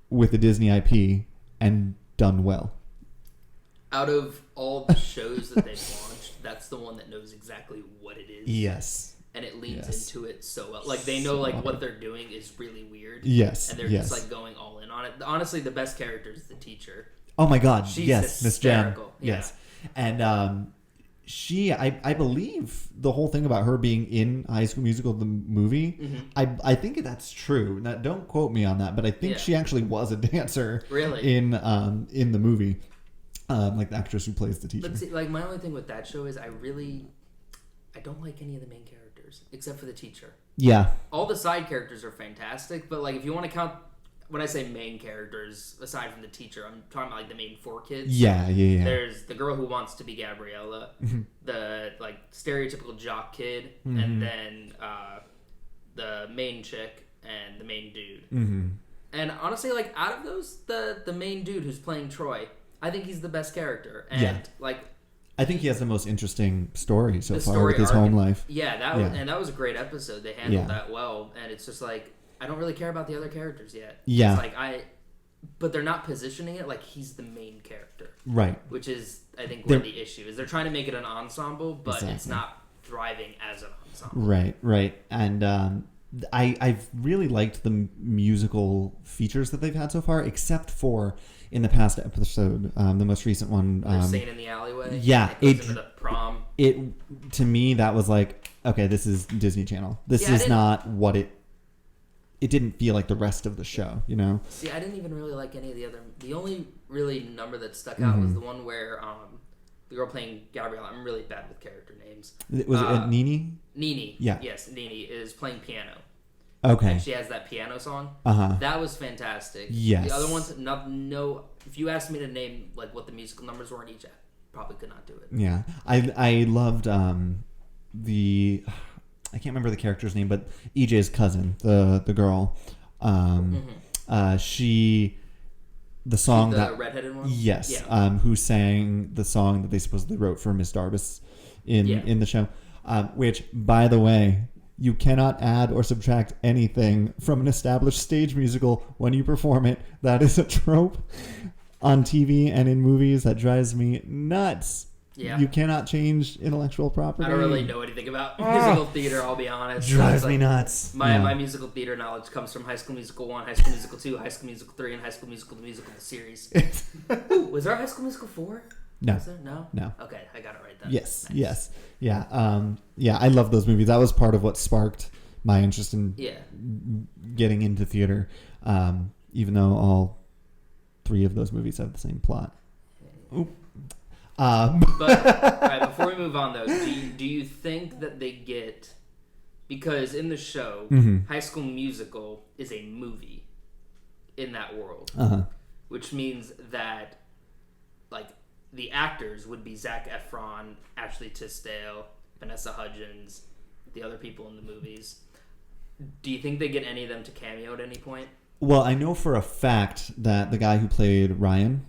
with the Disney IP and done well. Out of all the shows that they've launched that's the one that knows exactly what it is. Yes. And it leans into it so well. Like, they know, like, what they're doing is really weird. Yes. And they're just, like, going all in on it. Honestly, the best character is the teacher. Oh, my God. She's yes. Miss Jam. Yeah. Yes. And I believe the whole thing about her being in High School Musical, the movie, I think that's true. Now, don't quote me on that, but I think she actually was a dancer. Really? In the movie. Like the actress who plays the teacher. But see, like, my only thing with that show is I don't like any of the main characters except for the teacher. Yeah. All the side characters are fantastic, but like if you want to count, when I say main characters aside from the teacher, I'm talking about like the main 4 kids. Yeah. There's the girl who wants to be Gabriella, the like stereotypical jock kid, and then the main chick and the main dude. And honestly, like out of those, the main dude who's playing Troy, I think he's the best character. And like, I think he has the most interesting story so far with his arc, home life. Yeah, that was a great episode. They handled that well, and it's just like I don't really care about the other characters yet. Yeah, it's like but they're not positioning it like he's the main character, right? Which is, I think, where the issue is. They're trying to make it an ensemble, but it's not thriving as an ensemble. Right, and I've really liked the musical features that they've had so far, except for in the past episode, the most recent one. They're singing in the alleyway. Yeah, it goes into the prom. To me, that was like, okay, this is Disney Channel. This is not what it didn't feel like the rest of the show, you know? See, I didn't even really like any of the other. The only really number that stuck out was the one where the girl playing Gabrielle. I'm really bad with character names. Was it Nini? Nini. Yeah. Yes, Nini is playing piano. Okay. And she has that piano song. That was fantastic. Yes. The other ones, no. If you asked me to name like what the musical numbers were in each, I probably could not do it. Yeah, I loved I can't remember the character's name, but EJ's cousin, the girl. The song the that redheaded one. Yes. Yeah. Who sang the song that they supposedly wrote for Miss Darbus in the show? Which, by the way, you cannot add or subtract anything from an established stage musical when you perform it. That is a trope on TV and in movies that drives me nuts. Yeah. You cannot change intellectual property. I don't really know anything about musical theater, I'll be honest. Drives me nuts. My musical theater knowledge comes from High School Musical 1, High School Musical 2, High School Musical 3, and High School Musical, the musical series. Ooh, was there a High School Musical 4? No. Was there? No? Okay, I got it right then. Yes, nice. yes. Yeah, I love those movies. That was part of what sparked my interest in getting into theater, even though all 3 of those movies have the same plot. Oop. But right, before we move on, though, do you think that they get, because in the show, High School Musical is a movie in that world, which means that like the actors would be Zac Efron, Ashley Tisdale, Vanessa Hudgens, the other people in the movies. Do you think they get any of them to cameo at any point? Well, I know for a fact that the guy who played Ryan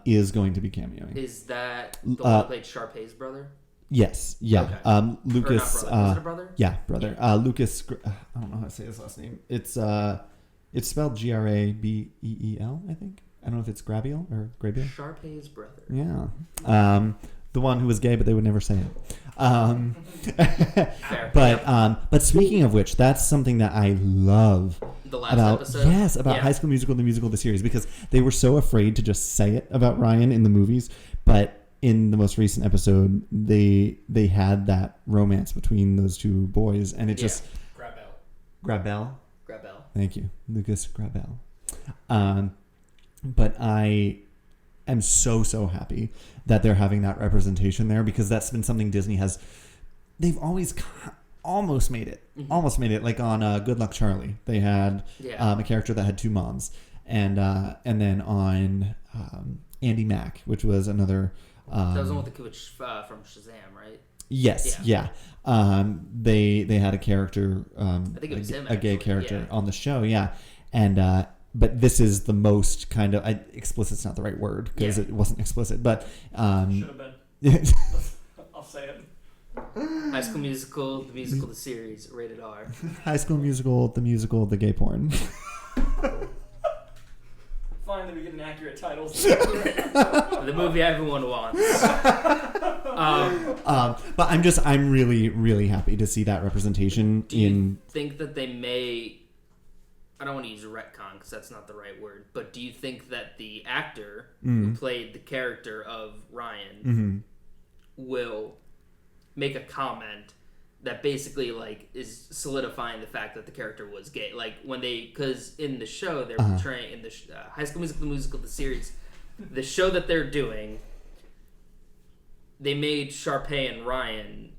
is going to be cameoing. Is that the one who played Sharpay's brother? Yes. Yeah. Okay. Lucas. Or not brother. Was it a brother? Yeah, brother. Yeah. Lucas. I don't know how to say his last name. It's spelled Grabeel, I think. I don't know if it's Grabiel or Grabiel. Sharpay's brother. Yeah. The one who was gay, but they would never say it. Fair. But speaking of which, that's something that I love. The last episode? Yes, about High School Musical, the musical, the series, because they were so afraid to just say it about Ryan in the movies, but in the most recent episode, they had that romance between those 2 boys, and it just... Grabel. Thank you. Lucas Grabel. But I am so happy that they're having that representation there, because that's been something Disney has... They've always almost made it. Almost made it. Like on Good Luck Charlie, they had a character that had 2 moms. And then on Andy Mack, which was another... that was the one with the kid from Shazam, right? Yes, yeah. They had a character, I think it was him, a gay character on the show, and but this is the most kind of explicit's not the right word because it wasn't explicit, but should have been. I'll say it. High School Musical, the musical, the series, rated R. High School Musical, the gay porn. Finally, we get an accurate title. The movie everyone wants. But I'm really, really happy to see that representation. Do you think that they may? I don't want to use retcon because that's not the right word. But do you think that the actor who played the character of Ryan will make a comment that basically like is solidifying the fact that the character was gay? Like when because in the show they're portraying in the High School Musical, the series, the show that they're doing, they made Sharpay and Ryan,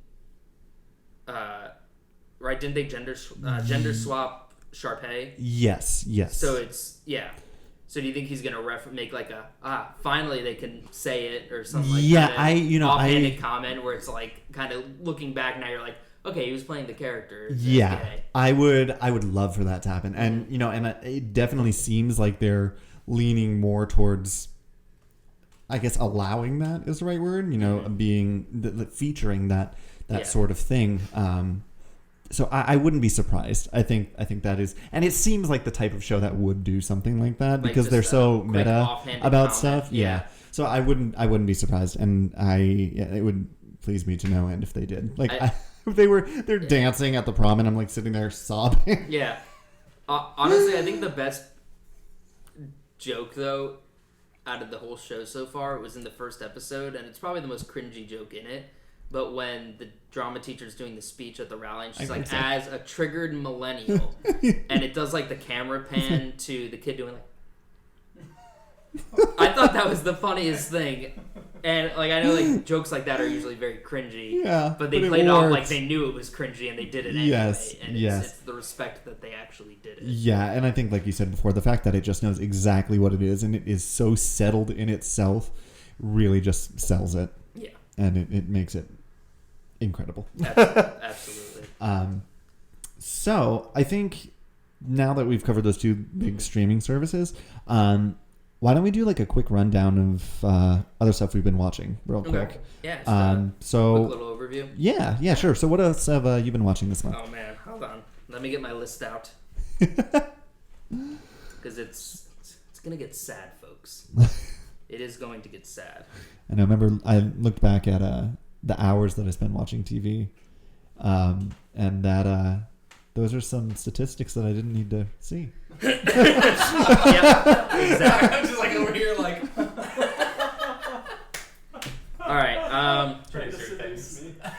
right? Didn't they gender swap Sharpay? Yes. So it's So do you think he's gonna make like finally they can say it or something like that? Offhanded comment where it's like kind of looking back now you're like, okay, he was playing the character. Yeah, I would love for that to happen, and and it definitely seems like they're leaning more towards, I guess, allowing that is the right word. Being featuring that sort of thing. So I wouldn't be surprised. I think that is, and it seems like the type of show that would do something like that because they're so meta about stuff. Yeah. So I wouldn't be surprised, and it would please me to no end if they did. Like if they're dancing at the prom, and I'm like sitting there sobbing. Yeah. Honestly, I think the best joke though out of the whole show so far was in the first episode, and it's probably the most cringy joke in it. But when the drama teacher's doing the speech at the rally, and she's like, as a triggered millennial, and it does like the camera pan to the kid doing like, I thought that was the funniest thing. And like I know like jokes like that are usually very cringy, but they played it off like they knew it was cringy and they did it anyway. It's the respect that they actually did it. Yeah, and I think like you said before, the fact that it just knows exactly what it is and it is so settled in itself really just sells it. Yeah. And it makes it incredible. Absolutely. So I think now that we've covered those two big streaming services, why don't we do like a quick rundown of other stuff we've been watching real quick? Yeah. So quick little overview. Yeah, sure. So what else have you been watching this month? Oh man, hold on. Let me get my list out. Because it's gonna get sad, folks. It is going to get sad. And I remember I looked back at the hours that I spent watching TV, and that those are some statistics that I didn't need to see. Yeah, exactly. I'm just like over here, like. All right. Trying to seduce me. All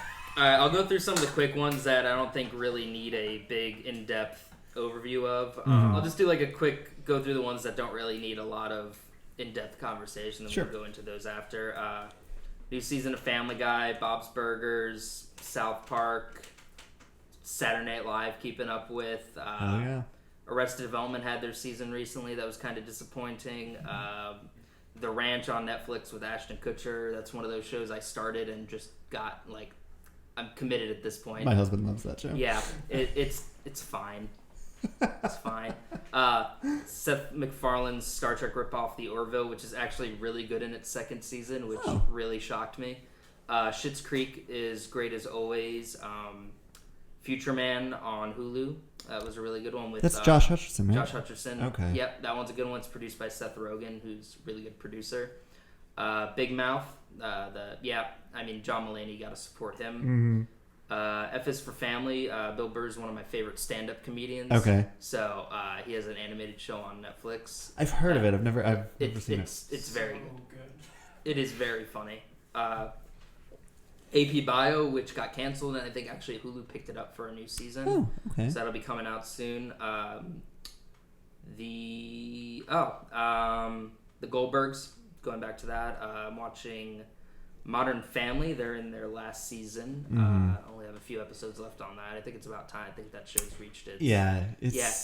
right. I'll go through some of the quick ones that I don't think really need a big, in-depth overview of. I'll just do like a quick go through the ones that don't really need a lot of in-depth conversation, then we'll go into those after. New season of Family Guy, Bob's Burgers, South Park, Saturday Night Live, keeping up with. Arrested Development had their season recently that was kind of disappointing. The Ranch on Netflix with Ashton Kutcher, that's one of those shows I started and just got like, I'm committed at this point. My husband loves that show. Yeah, it's fine. It's fine. Seth MacFarlane's Star Trek ripoff, The Orville, which is actually really good in its second season, which really shocked me. Schitt's Creek is great as always. Future Man on Hulu. That was a really good one with... That's Josh Hutcherson, right? Josh Hutcherson. Okay. Yep, that one's a good one. It's produced by Seth Rogen, who's a really good producer. Big Mouth. John Mulaney, got to support him. F is for Family. Bill Burr's one of my favorite stand-up comedians. Okay. So he has an animated show on Netflix. I've heard of it. I've never seen it. It's very good. It is very funny. AP Bio, which got canceled, and I think actually Hulu picked it up for a new season. Oh, okay. So that'll be coming out soon. The Goldbergs, going back to that. I'm watching Modern Family. They're in their last season. Only have a few episodes left on that. I think it's about time. I think that show's reached its...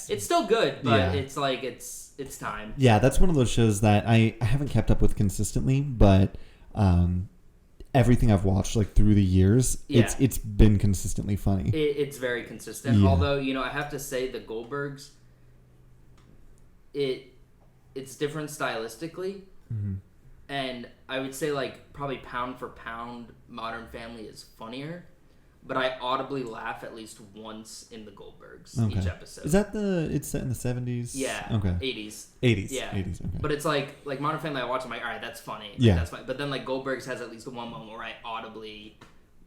It's still good, but it's like it's time. Yeah, that's one of those shows that I haven't kept up with consistently, but everything I've watched like through the years, it's been consistently funny. It's very consistent. Although, I have to say the Goldbergs, it's different stylistically. And I would say like probably pound for pound Modern Family is funnier. but I audibly laugh at least once in the Goldbergs each episode. Is that it's set in the 70s? Yeah. Okay. 80s. 80s. Yeah. 80s. Okay. But it's like Modern Family. I watch. I'm like, all right, that's funny. Like, yeah. That's funny. But then like Goldbergs has at least one moment where I audibly.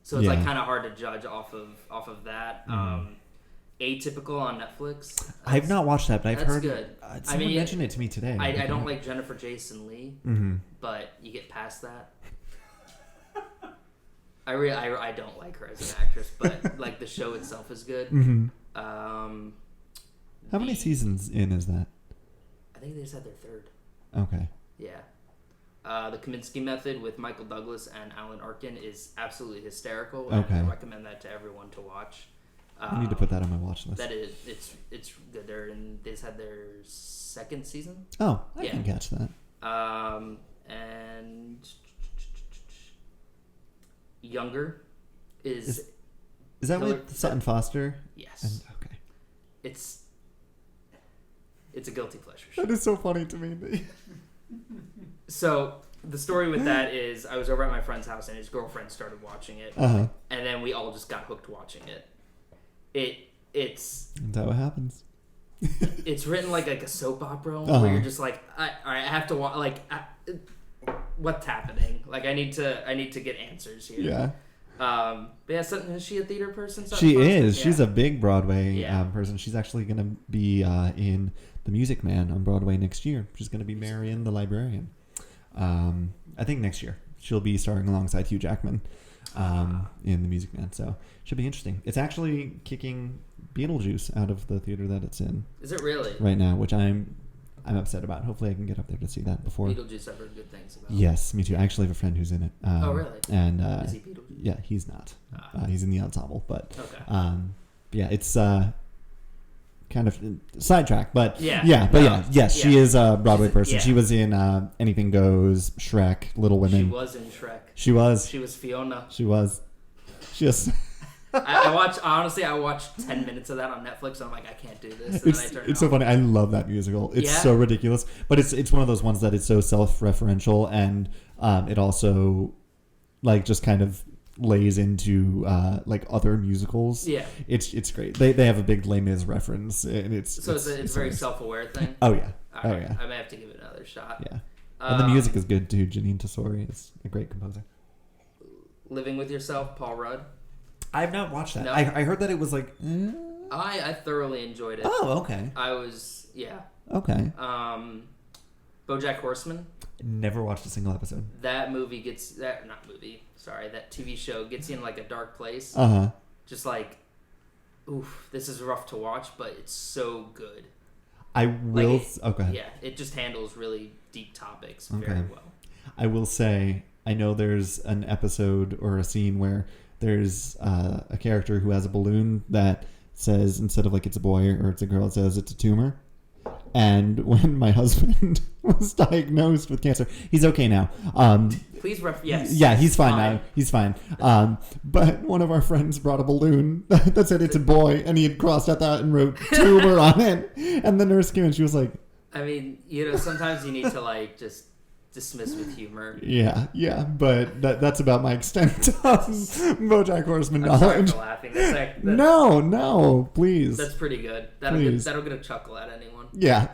So it's like kind of hard to judge off of that. Atypical on Netflix. I've not watched that, but I've heard. Good. Someone mentioned it to me today. I don't like Jennifer Jason Leigh, but you get past that. I don't like her as an actress, but like the show itself is good. How many seasons in is that? I think they just had their third. Okay. Yeah. The Kaminsky Method with Michael Douglas and Alan Arkin is absolutely hysterical. And I recommend that to everyone to watch. I need to put that on my watch list. That is, it's good. They just had their second season. Oh, I can catch that. And Younger is that with Sutton Foster? Yes. Okay. It's a guilty pleasure show. That is so funny to me. So the story with that is I was over at my friend's house and his girlfriend started watching it, and then we all just got hooked watching it. It's that's what happens. It's written like a soap opera where you're just like, all right, I have to watch. Like, what's happening? Like, I need to get answers here. Yeah. But yeah, is she a theater person? She is. Yeah. She's a big Broadway person. She's actually going to be in The Music Man on Broadway next year. She's going to be Marion the librarian. I think next year she'll be starring alongside Hugh Jackman in The Music Man. So should be interesting. It's actually kicking Beetlejuice out of the theater that it's in. Is it really? Right now, which I'm upset about. Hopefully I can get up there to see that before. Beetlejuice, I've heard good things about. Yes, me too. I actually have a friend who's in it. Oh, really? And is he Beetlejuice? Yeah, he's not. He's in the ensemble, but okay. Yeah, it's kind of sidetrack, but yes, she is a Broadway person. Yeah. She was in Anything Goes, Shrek, Little Women. She was in Shrek. She was Fiona. She was. Just. I watched 10 minutes of that on Netflix, and I'm like, I can't do this. And it's so funny. I love that musical. It's so ridiculous, but it's one of those ones that it's so self-referential, and it also like just kind of lays into like other musicals. Yeah, it's great. They have a big Les Mis reference, and it's a very self-aware thing. Oh yeah, right. I may have to give it another shot. Yeah, and the music is good too. Janine Tesori is a great composer. Living with Yourself, Paul Rudd. I've not watched that. No. I heard that it was like. I thoroughly enjoyed it. Oh, okay. Okay. BoJack Horseman. Never watched a single episode. That TV show gets you in like a dark place. Just like, oof, this is rough to watch, but it's so good. I will. Go ahead. Yeah, it just handles really deep topics very well. I will say, I know there's an episode or a scene where there's a character who has a balloon that says, instead of like it's a boy or it's a girl, it says it's a tumor. And when my husband was diagnosed with cancer, he's okay now. Please yes. Yeah, he's fine now. He's fine. But one of our friends brought a balloon that said it's a boy, and he had crossed out that and wrote tumor on it. And the nurse came and she was like, I mean, sometimes you need to like just dismiss with humor. Yeah, but that's about my extent of BoJack Horseman knowledge. Sorry for laughing. No, please. That'll get a chuckle at anyone. Yeah.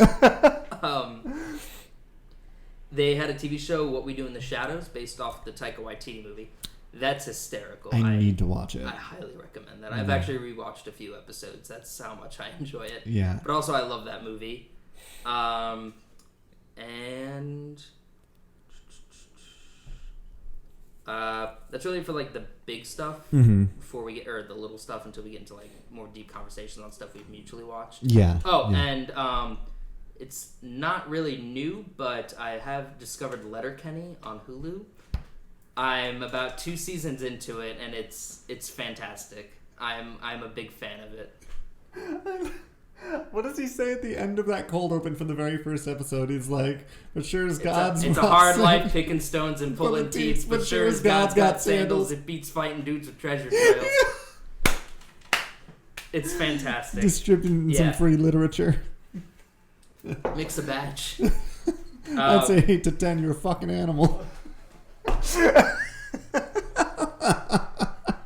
They had a TV show, What We Do in the Shadows, based off the Taika Waititi movie. That's hysterical. I need to watch it. I highly recommend that. I've actually rewatched a few episodes. That's how much I enjoy it. Yeah. But also, I love that movie. And that's really for like the big stuff before we get, or the little stuff until we get into like more deep conversations on stuff we've mutually watched. Yeah. And it's not really new, but I have discovered Letterkenny on Hulu. I'm about 2 seasons into it, and it's fantastic. I'm a big fan of it. What does he say at the end of that cold open from the very first episode? He's like, but sure as God's... It's a hard life picking stones and pulling teeth, but sure as God's got sandals, it beats fighting dudes with treasure trails. It's fantastic. Distributing some free literature. Mix a batch. I'd say 8 to 10, you're a fucking animal.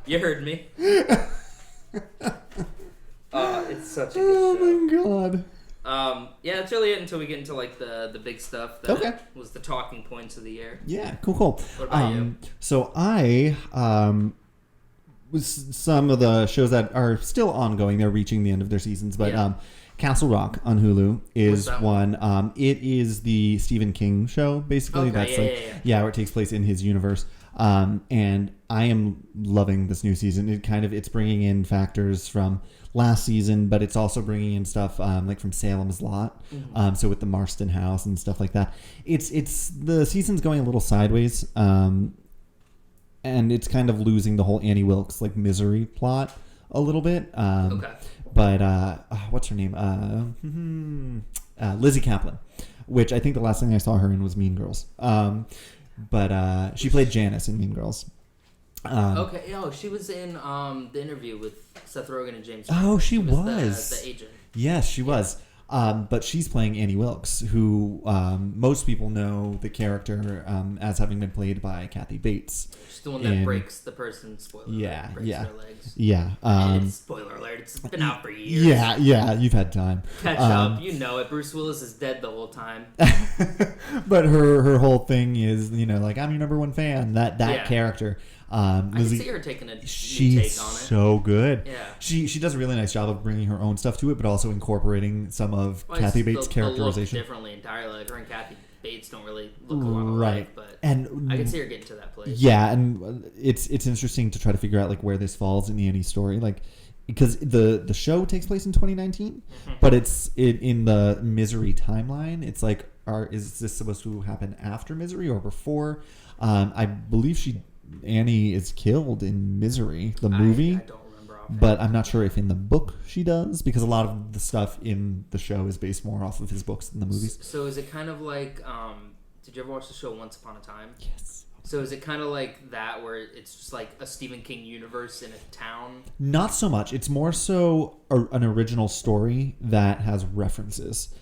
You heard me. It's such a good show. Oh my god. Yeah, that's really it until we get into like the big stuff that was the talking points of the year. Yeah, cool. What about you? So I was some of the shows that are still ongoing. They're reaching the end of their seasons, but Castle Rock on Hulu is one. It is the Stephen King show, basically. Okay, That's where it takes place in his universe. And I am loving this new season. It's bringing in factors from last season, but it's also bringing in stuff like from Salem's Lot. Mm-hmm. So with the Marston House and stuff like that. It's the season's going a little sideways. And it's kind of losing the whole Annie Wilkes like misery plot a little bit. But what's her name? Lizzie Kaplan, which I think the last thing I saw her in was Mean Girls. But she played Janice in Mean Girls. She was in the interview with Seth Rogen and James. She was the agent. Yes, she was. But she's playing Annie Wilkes, who most people know the character as having been played by Kathy Bates. She's the one that breaks the person. Spoiler alert, breaks their legs. Yeah. And it's, spoiler alert, it's been out for years. Yeah, you've had time. Catch up, you know it. Bruce Willis is dead the whole time. But her whole thing is, like, I'm your number one fan. That character. I can see her taking a new take on it. She's so good. Yeah. She does a really nice job of bringing her own stuff to it, but also incorporating some of Kathy Bates' characterization. Look differently entirely. Like her and Kathy Bates don't really look a lot alike, but I can see her getting to that place. Yeah, and it's interesting to try to figure out like where this falls in the Annie story, like because the show takes place in 2019, but it's in the Misery timeline. It's like, is this supposed to happen after Misery or before? I believe Annie is killed in Misery, the movie. I don't remember offhand. But I'm not sure if in the book she does, because a lot of the stuff in the show is based more off of his books than the movies. So is it kind of like, did you ever watch the show Once Upon a Time? Yes. So is it kind of like that, where it's just like a Stephen King universe in a town? Not so much. It's more so an original story that has references.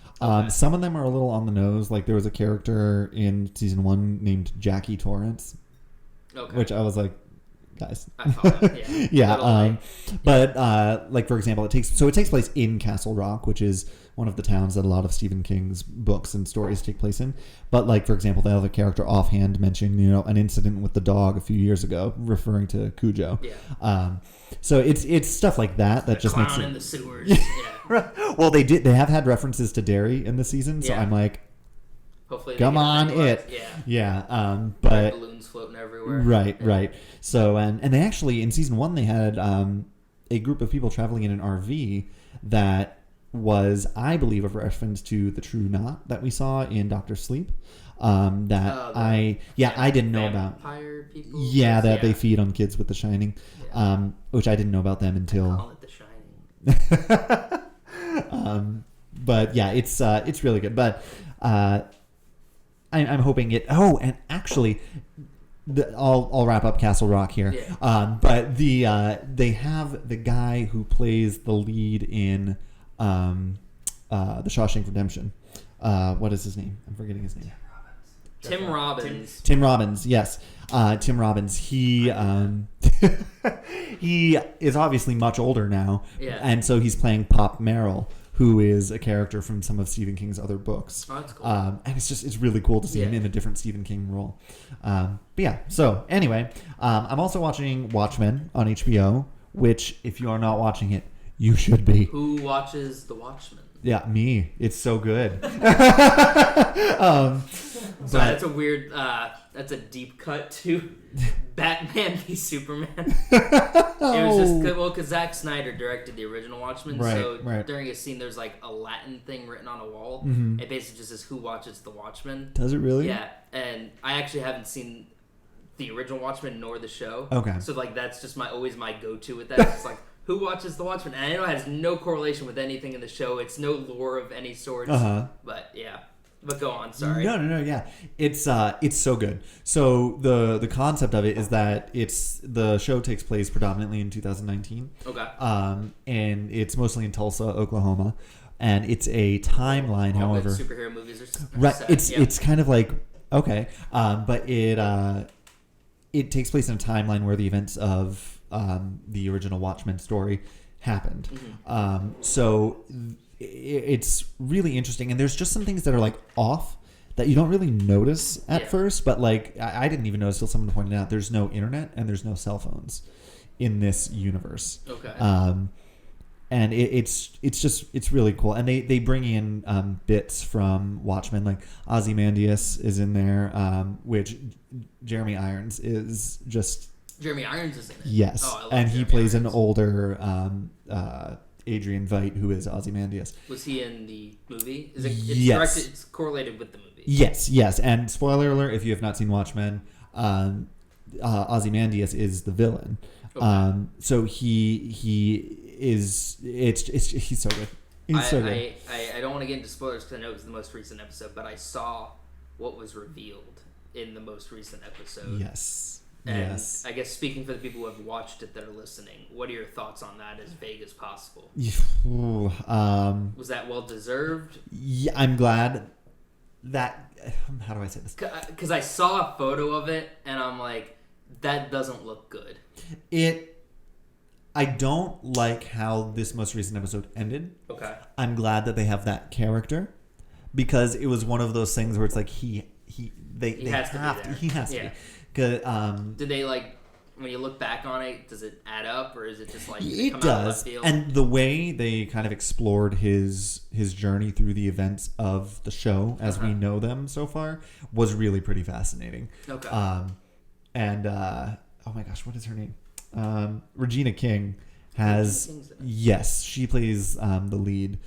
Some of them are a little on the nose. Like there was a character in season 1 named Jackie Torrance. Okay. Which I was like, guys. I thought that, yeah. But like for example, it takes place in Castle Rock, which is one of the towns that a lot of Stephen King's books and stories take place in. But like for example, the other character offhand mentioned, an incident with the dog a few years ago, referring to Cujo. Yeah. So it's stuff like that the just clown makes it. In the sewers. Yeah. Well, they have had references to Derry in the season, so I'm like, hopefully come on, it. Yeah. But balloons floating everywhere. Right. So and they actually in season 1 they had a group of people traveling in an RV that was, I believe, a reference to the True Knot that we saw in Doctor Sleep. I didn't know about. Vampire people. Yeah, that they feed on kids with The Shining, which I didn't know about them until. I call it The Shining. But yeah, it's really good. But I'm hoping it. Oh, and actually, I'll wrap up Castle Rock here. Yeah. But they have the guy who plays the lead in The Shawshank Redemption. What is his name? I'm forgetting his name. Tim Robbins. Tim Robbins, yes. Tim Robbins. He he is obviously much older now, and so he's playing Pop Merrill, who is a character from some of Stephen King's other books. Oh, that's cool. And it's really cool to see him in a different Stephen King role. But yeah, so anyway, I'm also watching Watchmen on HBO, which if you are not watching it, you should be. Who watches The Watchmen? Yeah, me. It's so good. So that's a weird, that's a deep cut to Batman v Superman. It was just because Zack Snyder directed the original Watchmen, during a scene there's like a Latin thing written on a wall. Mm-hmm. It basically just says who watches The Watchmen. Does it really? Yeah, and I actually haven't seen the original Watchmen nor the show. Okay. So like that's just always my go-to with that. It's just like, who watches The Watchmen? And I know it has no correlation with anything in the show. It's no lore of any sort. But yeah. But go on, sorry. No, yeah. It's so good. So the concept of it is that the show takes place predominantly in 2019. Okay. And it's mostly in Tulsa, Oklahoma. And it's a timeline, however. Superhero movies are right. set. It's kind of like okay. But it takes place in a timeline where the events of the original Watchmen story happened. So it's really interesting, and there's just some things that are like off that you don't really notice at first, but like I didn't even notice till someone pointed out there's no internet and there's no cell phones in this universe. Okay. And it's really cool, and they bring in bits from Watchmen, like Ozymandias is in there, which Jeremy Irons is just. Jeremy Irons is in it. Yes, and he plays an older Adrian Veidt, who is Ozymandias. Was he in the movie? Yes. It's correlated with the movie. Yes. And spoiler alert, if you have not seen Watchmen, Ozymandias is the villain. Okay. So he is. He's so good. He's so good. I don't want to get into spoilers because I know it was the most recent episode, but I saw what was revealed in the most recent episode. Yes. And yes. I guess speaking for the people who have watched it that are listening, what are your thoughts on that as vague as possible? Was that well deserved? Yeah, I'm glad that. How do I say this? Because I saw a photo of it and I'm like, that doesn't look good. I don't like how this most recent episode ended. Okay. I'm glad that they have that character because it was one of those things where it's like he has to be. Did they like when you look back on it? Does it add up, or is it just like it does? And the way they kind of explored his journey through the events of the show as we know them so far was really pretty fascinating. Okay. And oh my gosh, what is her name? Regina King has she plays the lead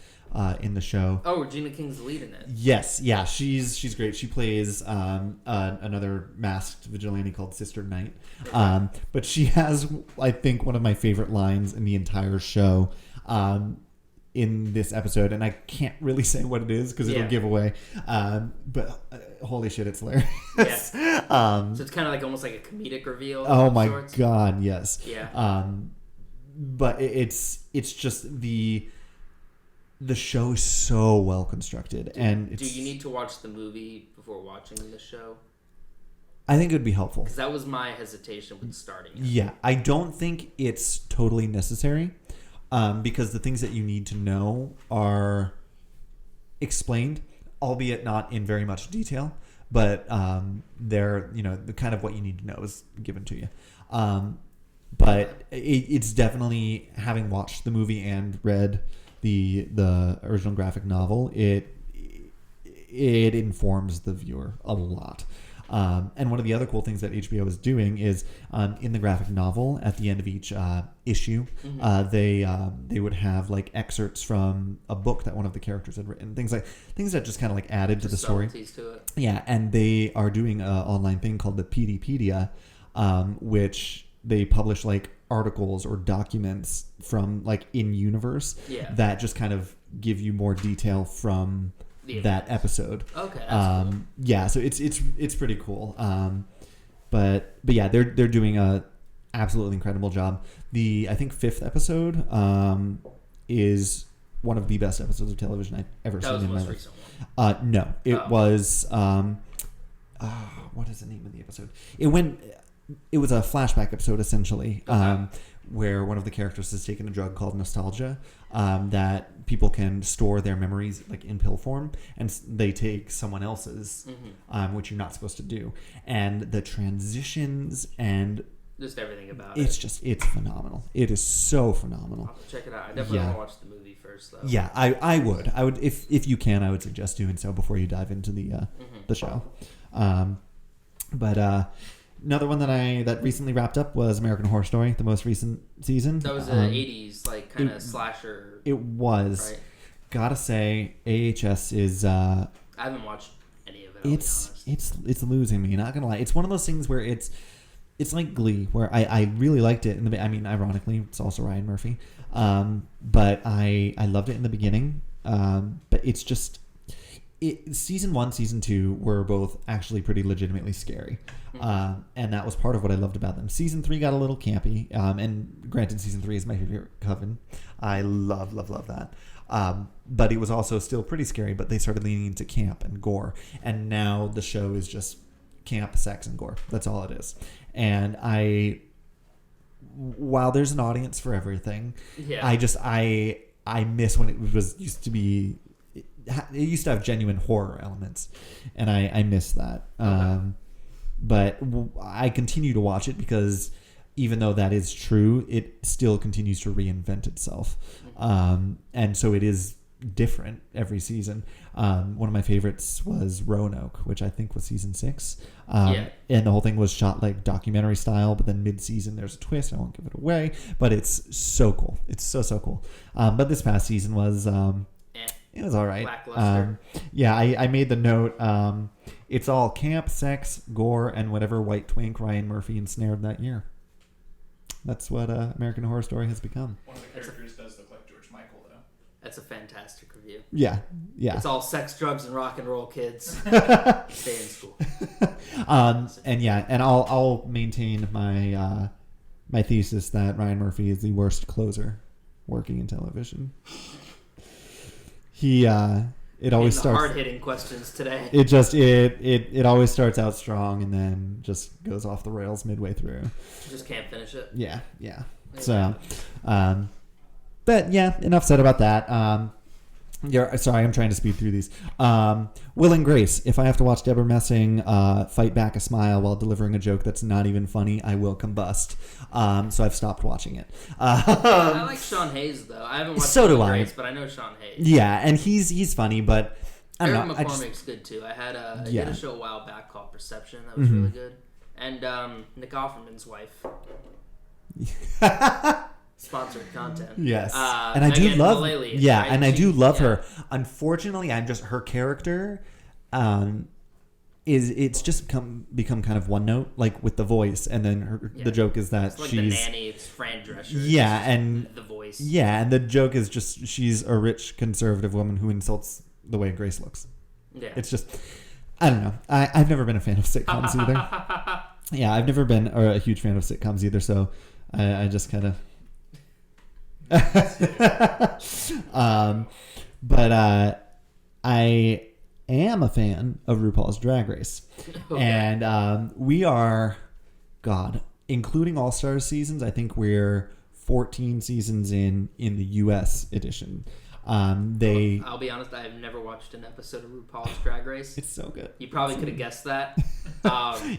in the show. Oh, Regina King's the lead in it. Yes, yeah, she's great. She plays another masked vigilante called Sister Night. But she has, I think, one of my favorite lines in the entire show in this episode, and I can't really say what it is because it'll give away. But holy shit, it's hilarious. So it's kind of like almost like a comedic reveal. Oh my god, yes. Yeah. But it's just the show is so well constructed, and do you need to watch the movie before watching the show? I think it would be helpful because that was my hesitation with starting it. Yeah, I don't think it's totally necessary, because the things that you need to know are explained, albeit not in very much detail, but they're the kind of what you need to know is given to you. But it's definitely, having watched the movie and read the original graphic novel, it informs the viewer a lot. And one of the other cool things that HBO is doing is in the graphic novel at the end of each issue, they would have like excerpts from a book that one of the characters had written, things that just kind of like added to the story. To it. Yeah, and they are doing an online thing called the PDpedia, which they publish like articles or documents from like in universe that just kind of give you more detail from that episode. Okay, that's cool. Yeah, so it's pretty cool. But yeah, they're doing a absolutely incredible job. I think 5th episode is one of the best episodes of television I've ever seen in my life. That was the most recent one. No, it was what is the name of the episode? It was a flashback episode, essentially, where one of the characters has taken a drug called nostalgia, that people can store their memories like in pill form, and they take someone else's, which you're not supposed to do. And the transitions and just everything about it's phenomenal. It is so phenomenal. I'll have to check it out. I definitely want to watch the movie first, though. Yeah, I would if you can, I would suggest doing so before you dive into the show. But another one that recently wrapped up was American Horror Story, the most recent season. That was an 80s like kind of slasher. It was. Right? Gotta say, AHS is. I haven't watched any of it. It's losing me. Not gonna lie, it's one of those things where it's like Glee, where I really liked it in the. I mean, ironically, it's also Ryan Murphy, but I loved it in the beginning. But it's just. Season 1, season 2 were both actually pretty legitimately scary, and that was part of what I loved about them. Season 3 got a little campy, and granted, season 3 is my favorite coven. I love that, but it was also still pretty scary. But they started leaning into camp and gore, and now the show is just camp, sex, and gore. That's all it is, and I while there's an audience for everything, Yeah. I miss when it used to be. It used to have genuine horror elements, and I miss that. But I continue to watch it because even though that is true, it still continues to reinvent itself, and so it is different every season. One of my favorites was Roanoke, which I think was season 6. And the whole thing was shot like documentary style, but then mid-season there's a twist. I won't give it away, but it's so cool. It's so cool. But this past season was it was all right. Lackluster. I made the note. It's all camp, sex, gore, and whatever white twink Ryan Murphy ensnared that year. That's what American Horror Story has become. One of the characters does look like George Michael, though. That's a fantastic review. Yeah. It's all sex, drugs, and rock and roll, kids. Stay in school. And I'll maintain my my thesis that Ryan Murphy is the worst closer working in television. It always starts hard-hitting questions today. It always starts out strong and then just goes off the rails midway through. You just can't finish it. Yeah. So, but yeah, enough said about that. Sorry, I'm trying to speed through these. Will and Grace. If I have to watch Deborah Messing fight back a smile while delivering a joke that's not even funny, I will combust. So I've stopped watching it. I like Sean Hayes though. I haven't watched Will and I. Grace, but I know Sean Hayes. Yeah, and he's funny, but I don't Eric know. McCormick's good too. I did a show a while back called Perception. That was really good. And Nick Offerman's wife. Sponsored content. Yes, and I do love. Yeah, and I do love her. Unfortunately, her character, it's just become kind of one note, like with the voice, and then the joke is that it's like she's the nanny. It's Fran Drescher. Yeah, and the voice. Yeah, and the joke is just she's a rich conservative woman who insults the way Grace looks. Yeah, it's just I don't know. I've never been a fan of sitcoms either. Yeah, I've never been a huge fan of sitcoms either. So I just kind of. But I am a fan of RuPaul's Drag Race. Okay. And we are, including All-Stars seasons, I think we're 14 seasons in the U.S. edition. I'll be honest, I have never watched an episode of RuPaul's Drag Race. It's so good. You probably could have guessed that.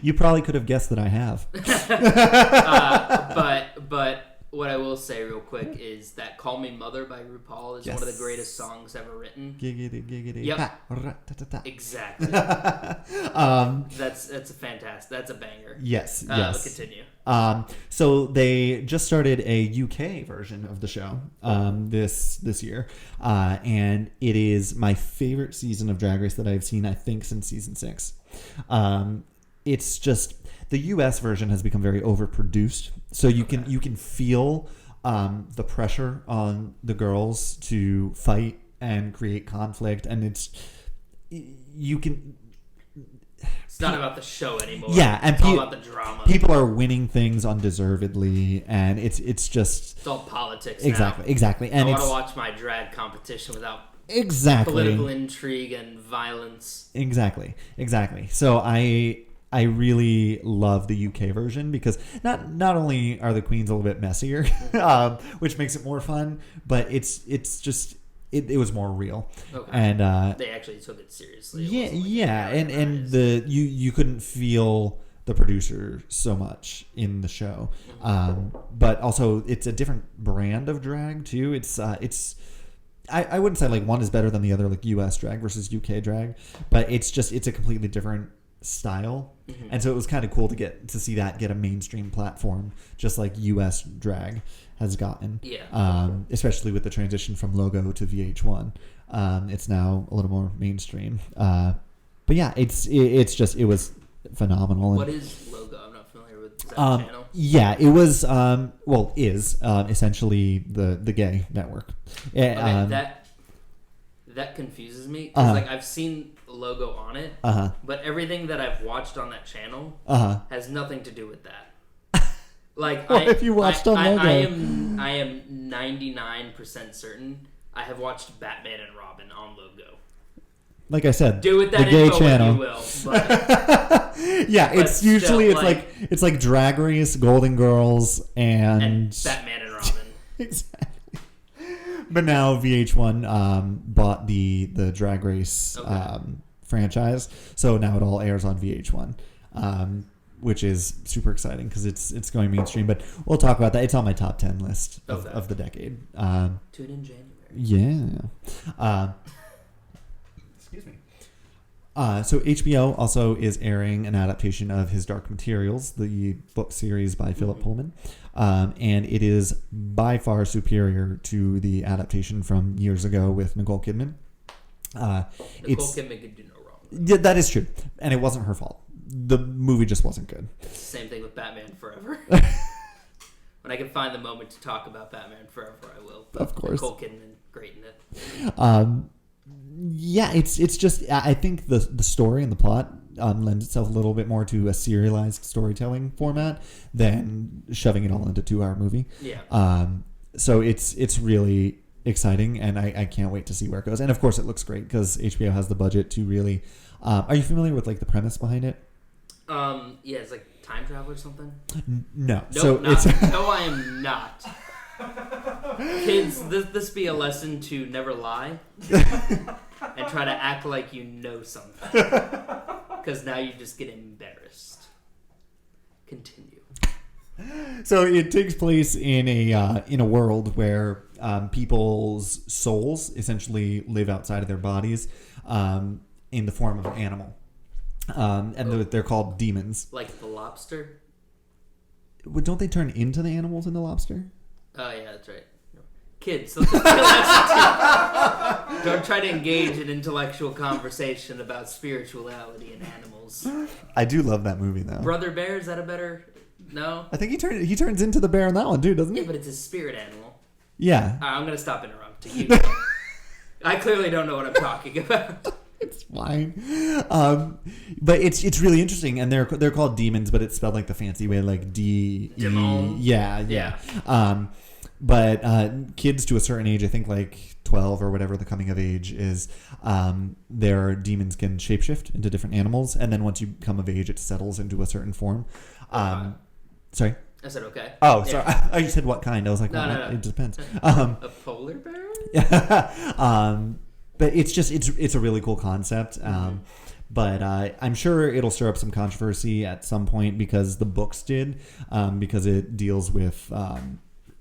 You probably could have guessed that I have. But what I will say real quick is that "Call Me Mother" by RuPaul is one of the greatest songs ever written. Giggity, giggity. Yep. Exactly. That's a fantastic. That's a banger. Yes. Yes. Continue. So they just started a UK version of the show this year, and it is my favorite season of Drag Race that I've seen. I think since season 6. It's just. The U.S. version has become very overproduced, so you can feel the pressure on the girls to fight and create conflict, and it's not about the show anymore. Yeah, and it's all about the drama. People are winning things undeservedly, and it's all politics. Exactly. And I want to watch my drag competition without political intrigue and violence. Exactly. So I really love the UK version because not only are the queens a little bit messier, which makes it more fun, but it's just it was more real. Okay. And they actually took it seriously. And you couldn't feel the producer so much in the show, but also it's a different brand of drag too. I wouldn't say like one is better than the other, like US drag versus UK drag, but it's a completely different style, and so it was kind of cool to see that get a mainstream platform just like US drag has gotten, especially with the transition from Logo to VH1. It's now a little more mainstream, but yeah, it was phenomenal. What is Logo? I'm not familiar with that channel. Yeah, it was is essentially the gay network. That confuses me because I've seen Logo on it, but everything that I've watched on that channel has nothing to do with that. If you watched on Logo, I am 99% certain I have watched Batman and Robin on Logo. like I said, do with that the gay info channel. what you will. But, Yeah, but it's usually still, it's like Drag Race, Golden Girls, and Batman and Robin. Exactly. But now VH1 bought the Drag Race franchise, so now it all airs on VH1, which is super exciting because it's going mainstream. But we'll talk about that. It's on my top 10 list of the decade. Tune in January. Yeah. Excuse me. So HBO also is airing an adaptation of his Dark Materials, the book series by Philip Pullman. And it is by far superior to the adaptation from years ago with Nicole Kidman. Nicole Kidman could do no wrong. Yeah, that is true. And it wasn't her fault. The movie just wasn't good. Same thing with Batman Forever. When I can find the moment to talk about Batman Forever, I will. But of course. Nicole Kidman, great in it. Yeah, it's just, I think the story and the plot lends itself a little bit more to a serialized storytelling format than shoving it all into a 2-hour movie. Yeah. So it's really exciting, and I can't wait to see where it goes. And of course, it looks great because HBO has the budget to really. Are you familiar with like the premise behind it? Yeah, it's like time travel or something. No. Nope, So not, it's no, I am not. Kids, this be a lesson to never lie and try to act like you know something, because now you just get embarrassed. Continue. So it takes place in a world where people's souls essentially live outside of their bodies in the form of an animal, and they're called demons. Like the lobster. Don't they turn into the animals in the lobster? Oh yeah, that's right. Kids, don't try to engage in intellectual conversation about spirituality and animals. I do love that movie though. Brother Bear, is that a better? No. I think he turns into the bear in that one too, doesn't he? Yeah, but it's a spirit animal. Yeah. All right, I'm gonna stop interrupting you. I clearly don't know what I'm talking about. It's fine. But it's really interesting, and they're called demons, but it's spelled like the fancy way, like Demon. Yeah. But kids to a certain age, I think like 12 or whatever the coming of age is, their demons can shapeshift into different animals, and then once you come of age, it settles into a certain form. Sorry? I said okay. Oh, sorry. I just said what kind. I was like, no. It depends. A polar bear? Yeah. But it's a really cool concept. But I'm sure it'll stir up some controversy at some point because the books did, because it deals with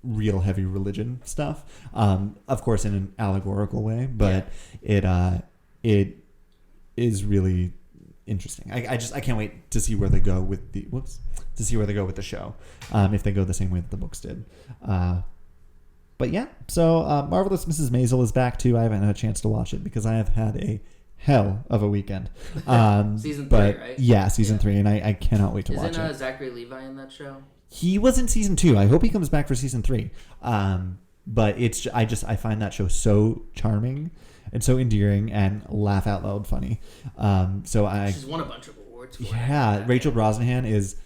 real heavy religion stuff. Of course, in an allegorical way, but it is really interesting. I can't wait to see where they go with the show, if they go the same way that the books did. But yeah, so Marvelous Mrs. Maisel is back too. I haven't had a chance to watch it because I have had a hell of a weekend. Season 3, right? Yeah, season 3, and I cannot wait to watch it. Isn't Zachary Levi in that show? He was in season 2. I hope he comes back for season 3. But I find that show so charming and so endearing and laugh out loud funny. She's won a bunch of awards for it. Rachel Brosnahan is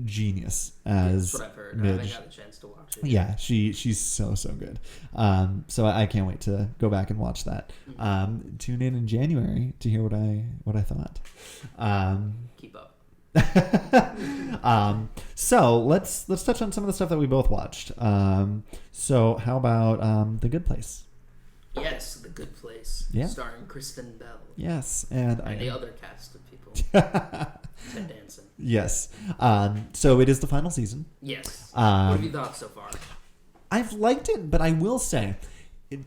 genius as that's what I've heard. Midge. I haven't got the chance to watch it. Yeah, she's so good. So I can't wait to go back and watch that. Tune in January to hear what I thought. Keep up. So let's touch on some of the stuff that we both watched. So how about The Good Place? Yes, The Good Place. Yeah. Starring Kristen Bell. Yes, and the other cast of people. Ted Danson. Yes. So it is the final season. Yes. What have you thought so far? I've liked it, but I will say,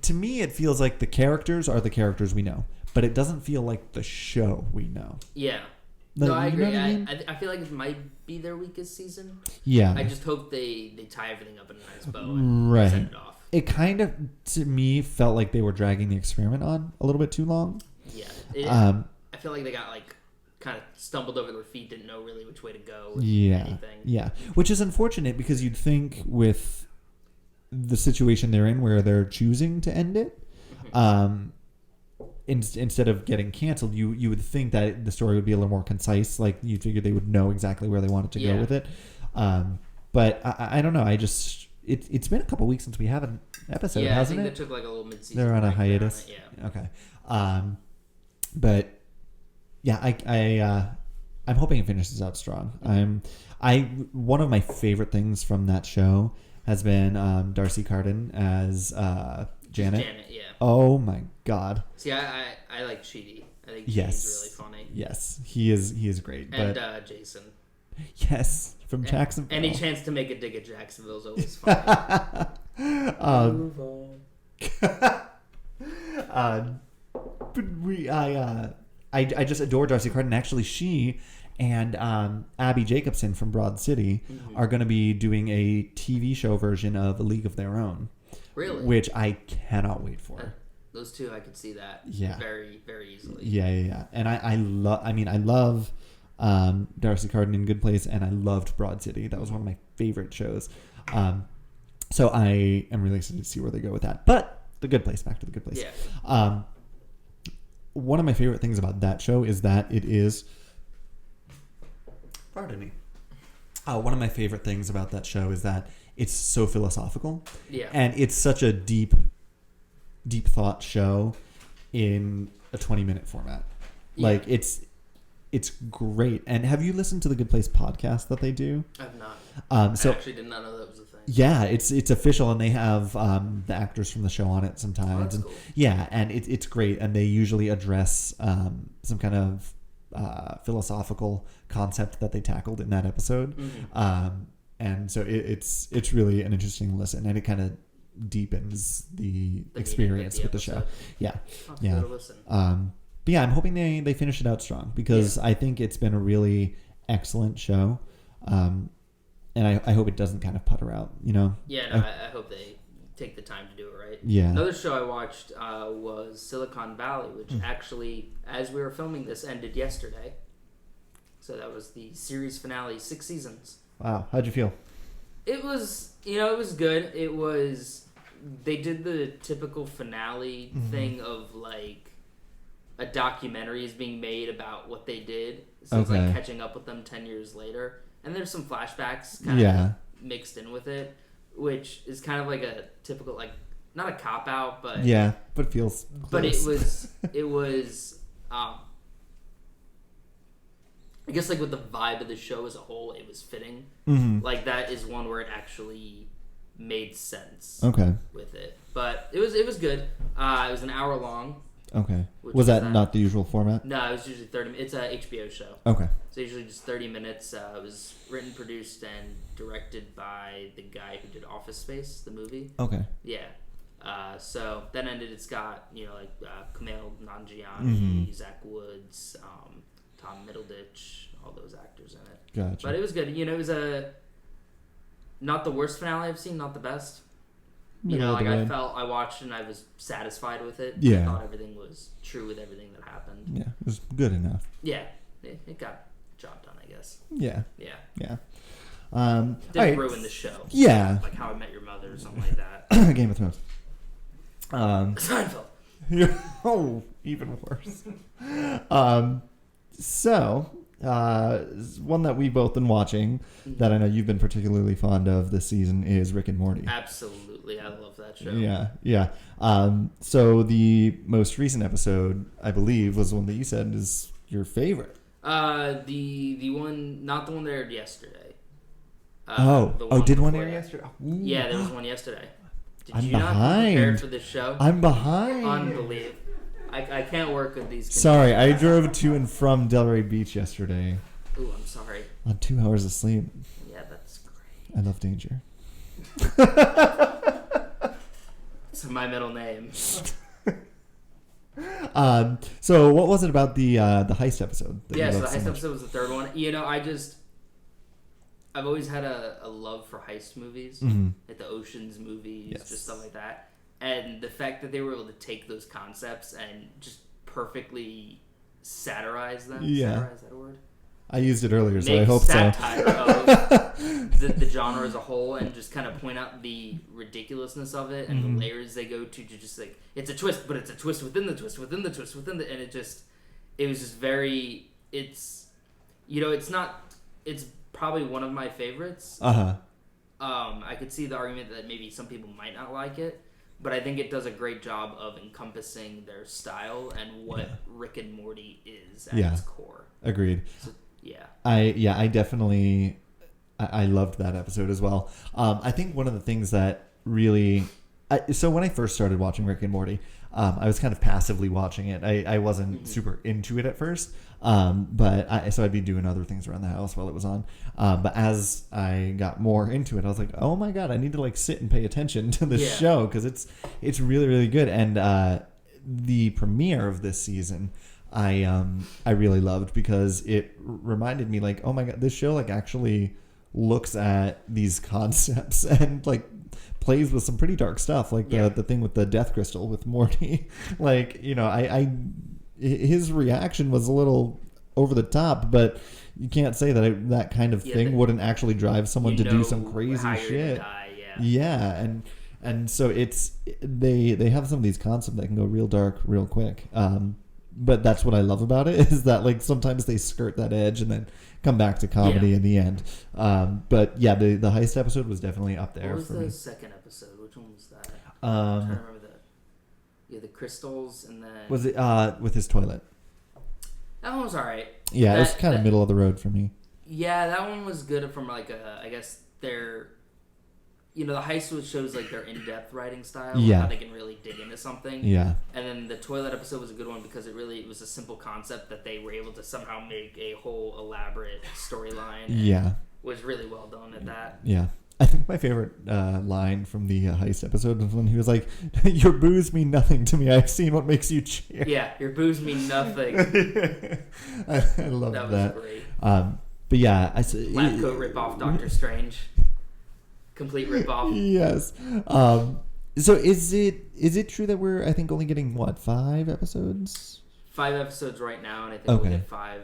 to me, it feels like the characters are the characters we know, but it doesn't feel like the show we know. Yeah. No, I agree. I mean? I feel like it might be their weakest season. Yeah. I just hope they tie everything up in a nice bow and send it off. It kind of, to me, felt like they were dragging the experiment on a little bit too long. Yeah. I feel like they got kind of stumbled over their feet, didn't know really which way to go with anything. Yeah. Which is unfortunate because you'd think with the situation they're in where they're choosing to end it, instead of getting canceled, you would think that the story would be a little more concise. Like you'd figure they would know exactly where they wanted to go with it. But I don't know. It's been a couple weeks since we have an episode, hasn't it? I think they took a little mid-season. They're on a hiatus. Yeah. Okay. But yeah, I'm hoping it finishes out strong. One of my favorite things from that show has been Darcy Carden as Janet. Janet, yeah. Oh my God. See, I like Sheedy. I think Sheedy's really funny. Yes, he is great. And but, Jason. Yes, from Jacksonville. Any chance to make a dig at Jacksonville is always funny. Move on. But I just adore Darcy Carden. Actually, she and Abby Jacobson from Broad City are going to be doing a TV show version of A League of Their Own. Really? Which I cannot wait for. Those two, I could see that. Yeah. Very, very easily. Yeah. And I love Darcy Carden in Good Place, and I loved Broad City. That was one of my favorite shows. So I am really excited to see where they go with that. But The Good Place, back to The Good Place. Yeah. One of my favorite things about that show is that it is... Pardon me. One of my favorite things about that show is that it's so philosophical. Yeah. And it's such a deep thought show in a 20-minute format. Yeah. Like, it's great. And have you listened to the Good Place podcast that they do? I've not. I actually did not know that was a thing. Yeah, it's official, and they have the actors from the show on it sometimes. Oh, that's and cool. Yeah, and it's great, and they usually address some kind of philosophical concept that they tackled in that episode. And so it's really an interesting listen, and it kind of deepens the experience with the show. Yeah, yeah. Listen. But yeah, I'm hoping they finish it out strong, because I think it's been a really excellent show. And I hope it doesn't kind of putter out, you know? Yeah, no, I hope they take the time to do it right. Yeah. Another show I watched was Silicon Valley, which actually, as we were filming this, ended yesterday. So that was the series finale, 6 seasons. Wow. How'd you feel? It was, it was good. They did the typical finale thing of, like, a documentary is being made about what they did. So it's like catching up with them 10 years later. And there's some flashbacks kind of mixed in with it, which is kind of like a typical, like, not a cop-out, but... Yeah, but it feels close. But it was, I guess, like, with the vibe of the show as a whole, it was fitting. Like, that is one where it actually made sense with it. But it was good. It was an hour long. Okay. Was that not the usual format? No, it was usually 30 minutes. It's a HBO show. Okay. So usually just 30 minutes. It was written, produced, and directed by the guy who did Office Space, the movie. Okay. Yeah. So that ended. It's got, Kumail Nanjiani, Zach Woods, Tom Middleditch, all those actors in it. Gotcha. But it was good. It was not the worst finale I've seen, not the best. I watched and I was satisfied with it. Yeah. I thought everything was true with everything that happened. Yeah, it was good enough. Yeah, it got the job done, I guess. Yeah. Yeah. Yeah. Didn't ruin the show. Yeah. Like How I Met Your Mother or something like that. Game of Thrones. Seinfeld. Oh, even worse. So, one that we've both been watching that I know you've been particularly fond of this season is Rick and Morty. Absolutely. I love that show. Yeah. So the most recent episode, I believe, was one that you said is your favorite. The one, not the one that aired yesterday. Did one air yesterday? Ooh. Yeah, there was one yesterday. Did I'm you behind. not be prepared for this show? I'm behind. Unbelievable. I can't work with these. Sorry, I drove to and from Delray Beach yesterday. Ooh, I'm sorry. On 2 hours of sleep. Yeah, that's great. I love danger. It's my middle name. So what was it about the heist episode? So the heist episode was the third one. I've always had a love for heist movies, like the Ocean's movies, just stuff like that. And the fact that they were able to take those concepts and just perfectly satirize them. Yeah. Satirize, is that a word? I used it earlier, so Make I hope satire of the genre as a whole, and just kind of point out the ridiculousness of it and the layers they go to just like, it's a twist, but it's a twist within the twist, within the twist, within the... And it was just very... It's probably one of my favorites. I could see the argument that maybe some people might not like it, but I think it does a great job of encompassing their style and what Rick and Morty is at its core. Agreed. So, yeah. I definitely I loved that episode as well. I think one of the things that really so when I first started watching Rick and Morty, I was kind of passively watching it. I wasn't super into it at first, so I'd be doing other things around the house while it was on. But as I got more into it, I was like, oh my god, I need to like sit and pay attention to this show because it's really, really good. And the premiere of this season, I really loved because it reminded me like, oh my god, this show like actually looks at these concepts and like plays with some pretty dark stuff, like the thing with the death crystal with Morty. Like, you know, his reaction was a little over the top, but you can't say that that kind of thing wouldn't actually drive someone to do some crazy shit. And so they have some of these concepts that can go real dark real quick. But that's what I love about it, is that like sometimes they skirt that edge and then come back to comedy in the end. But yeah, the heist episode was definitely up there. What was the second episode? Which one was that? I'm trying to remember the crystals and then was it with his toilet? That one was alright. Yeah, it was kind of middle of the road for me. Yeah, that one was good from like I guess their, you know, the heist shows like their in-depth writing style. Yeah. How they can really dig into something. Yeah. And then the toilet episode was a good one because it was a simple concept that they were able to somehow make a whole elaborate storyline. Yeah. Was really well done at that. Yeah. I think my favorite line from the heist episode was when he was like, "Your booze mean nothing to me. I've seen what makes you cheer." Yeah, your booze mean nothing. I love that. That was great. But yeah, Lab coat rip off Doctor Strange. Complete rip off. Yes. So is it true that we're, I think, only getting what, 5 episodes? 5 episodes right now, and I think we'll get 5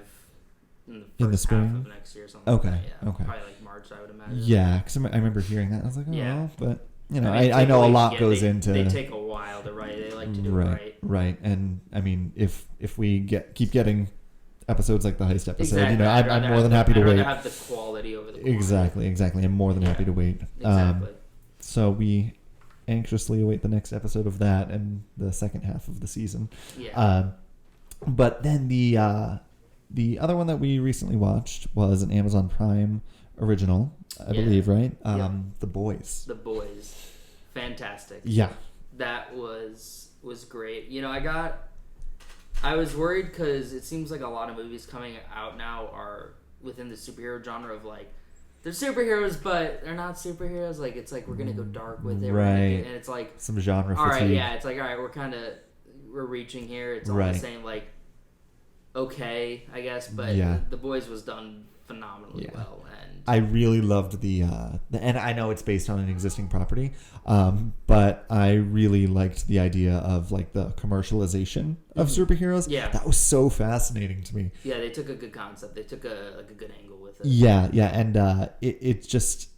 in the spring half of next year or something. Okay. Like that. Okay. Probably like March, I would imagine. Yeah, because I remember hearing that. I was like, oh, Yeah. but you know, I know a lot goes into. They take a while to write. They like to do it right. Right, and I mean, if we keep getting episodes like the heist episode, exactly. you know, I'm more than happy to wait. I'd rather have the quality over the quantity. Exactly. I'm more than happy to wait. Exactly. So we anxiously await the next episode of that and the second half of the season. Yeah. But then the other one that we recently watched was an Amazon Prime original, I believe, right? The Boys. The Boys. Fantastic. Yeah. That was great. You know, I was worried because it seems like a lot of movies coming out now are within the superhero genre of like, they're superheroes, but they're not superheroes. Like, it's like, we're going to go dark with it. Right. And it's like, some genre all fatigue. right, yeah. It's like, all right, we're reaching here. It's all the same, like, okay, I guess. But The Boys was done phenomenally well. And I really loved the and I know it's based on an existing property, but I really liked the idea of like the commercialization of superheroes. Yeah, that was so fascinating to me. Yeah, they took a good concept. They took a good angle with it. Yeah, and it just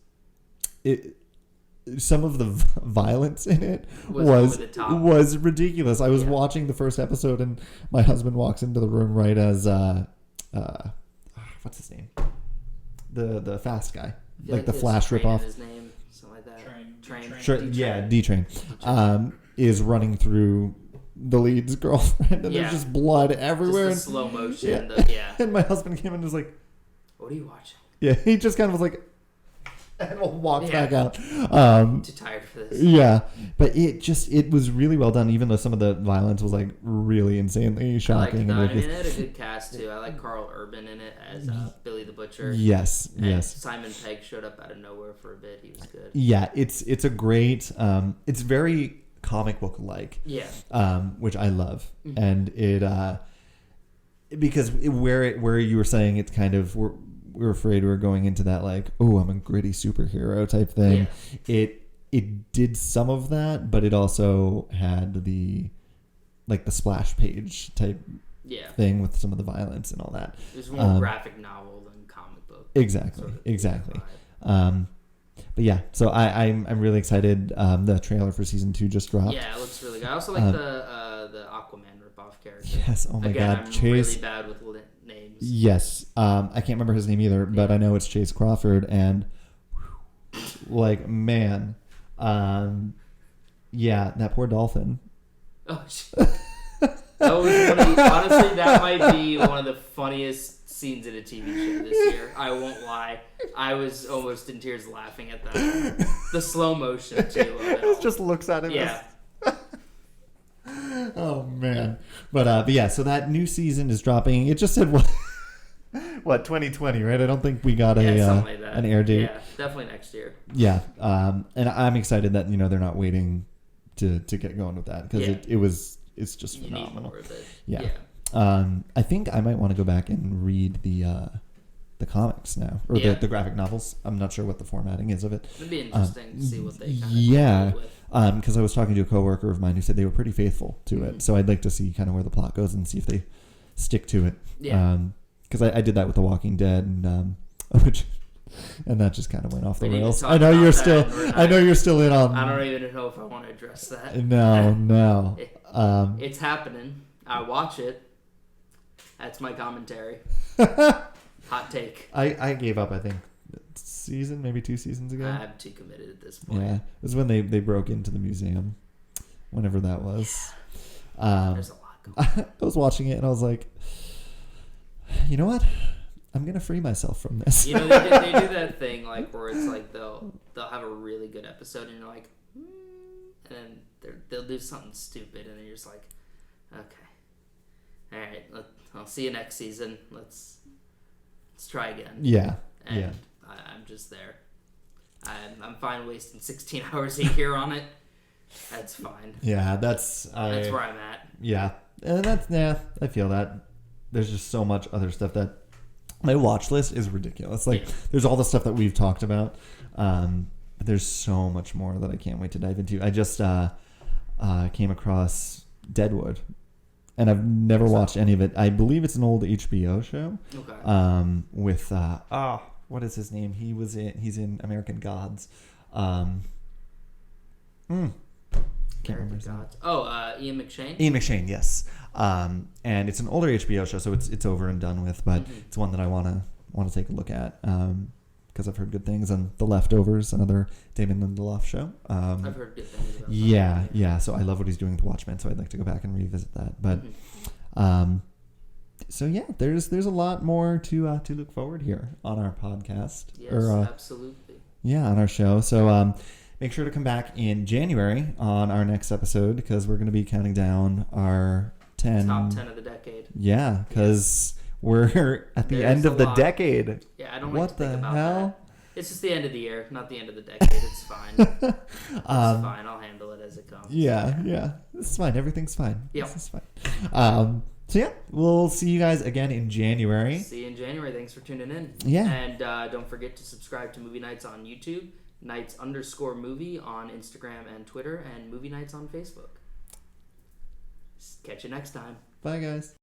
some of the violence in it was ridiculous. I was watching the first episode, and my husband walks into the room right as what's his name? The fast guy, like the Flash ripoff. His name, something like that. Train. D-Train. Is running through the lead's girlfriend, and there's just blood everywhere. Just the slow motion. And my husband came in and was like, "What are you watching?" Yeah, he just kind of was like, and walked back out. Too tired for this. Yeah, but it was really well done, even though some of the violence was like really insanely shocking. And it had a good cast too. I like Carl Urban in it as Billy the Butcher. Yes. Simon Pegg showed up out of nowhere for a bit. He was good. Yeah, it's a great. It's very comic book like. Yeah. Which I love, and it because where you were saying it's kind of we're afraid we're going into that like, oh, I'm a gritty superhero type thing. Yeah. It did some of that, but it also had the splash page type thing with some of the violence and all that. It was more graphic novel than comic book. Exactly. But yeah, so I'm really excited. The trailer for season 2 just dropped. Yeah, it looks really good. I also like the Aquaman ripoff character. Yes. Oh my God, I'm Chase. Really bad with names. Yes. I can't remember his name either, but I know it's Chase Crawford, and like, man, Yeah, that poor dolphin. Oh, shit. That was honestly, that might be one of the funniest scenes in a TV show this year. I won't lie. I was almost in tears laughing at that. The slow motion, too. Of it all. Just looks at him. Yeah. Oh, man. But yeah, so that new season is dropping. It just said, what 2020, right? I don't think we got something like that. An air date. Yeah, definitely next year. Yeah. And I'm excited that, they're not waiting to get going with that because it's just phenomenal. You need more of it. Yeah. I think I might want to go back and read the comics now, or the graphic novels. I'm not sure what the formatting is of it. It'd be interesting to see what they kind of with. Because I was talking to a coworker of mine who said they were pretty faithful to it. So I'd like to see kind of where the plot goes and see if they stick to it. Yeah. Because I did that with The Walking Dead, and that just kind of went off the rails. I know you're still in on. I don't even know if I want to address that. No. It's happening. I watch it. That's my commentary. Hot take. I gave up, I think, maybe 2 seasons ago. I'm too committed at this point. Yeah, it was when they broke into the museum, whenever that was. There's a lot going on. I was watching it and I was like, you know what? I'm gonna free myself from this. They do that thing like where it's like they'll have a really good episode and you're like, and then they'll do something stupid and then you're just like, okay, all right, I'll see you next season. Let's try again. Yeah. And I'm just there. I'm fine wasting 16 hours a year on it. That's fine. Yeah, that's where I'm at. Yeah, and I feel that. There's just so much other stuff that my watch list is ridiculous. Like, there's all the stuff that we've talked about, but there's so much more that I can't wait to dive into. I just came across Deadwood, and I've never watched any of it. I believe it's an old HBO show. Okay. With what is his name? He's in American Gods. Can't remember his name. Ian McShane? Ian McShane, yes. And it's an older HBO show, so it's over and done with, but it's one that I want to take a look at because I've heard good things. And The Leftovers, another Damon Lindelof show. I've heard good things about that. Yeah. So I love what he's doing with Watchmen, so I'd like to go back and revisit that. But so yeah, there's a lot more to look forward here on our podcast. Yes, absolutely. Yeah, on our show. So make sure to come back in January on our next episode because we're going to be counting down our top 10 of the decade. Yeah, because we're at the end of the decade. Yeah, I don't like to think about that. It's just the end of the year, not the end of the decade. It's fine. It's fine. I'll handle it as it comes. Yeah. This is fine. Everything's fine. Yep. This is fine. So yeah, we'll see you guys again in January. See you in January. Thanks for tuning in. Yeah. And don't forget to subscribe to Movie Nights on YouTube, Nights_movie on Instagram and Twitter, and Movie Nights on Facebook. Catch you next time. Bye, guys.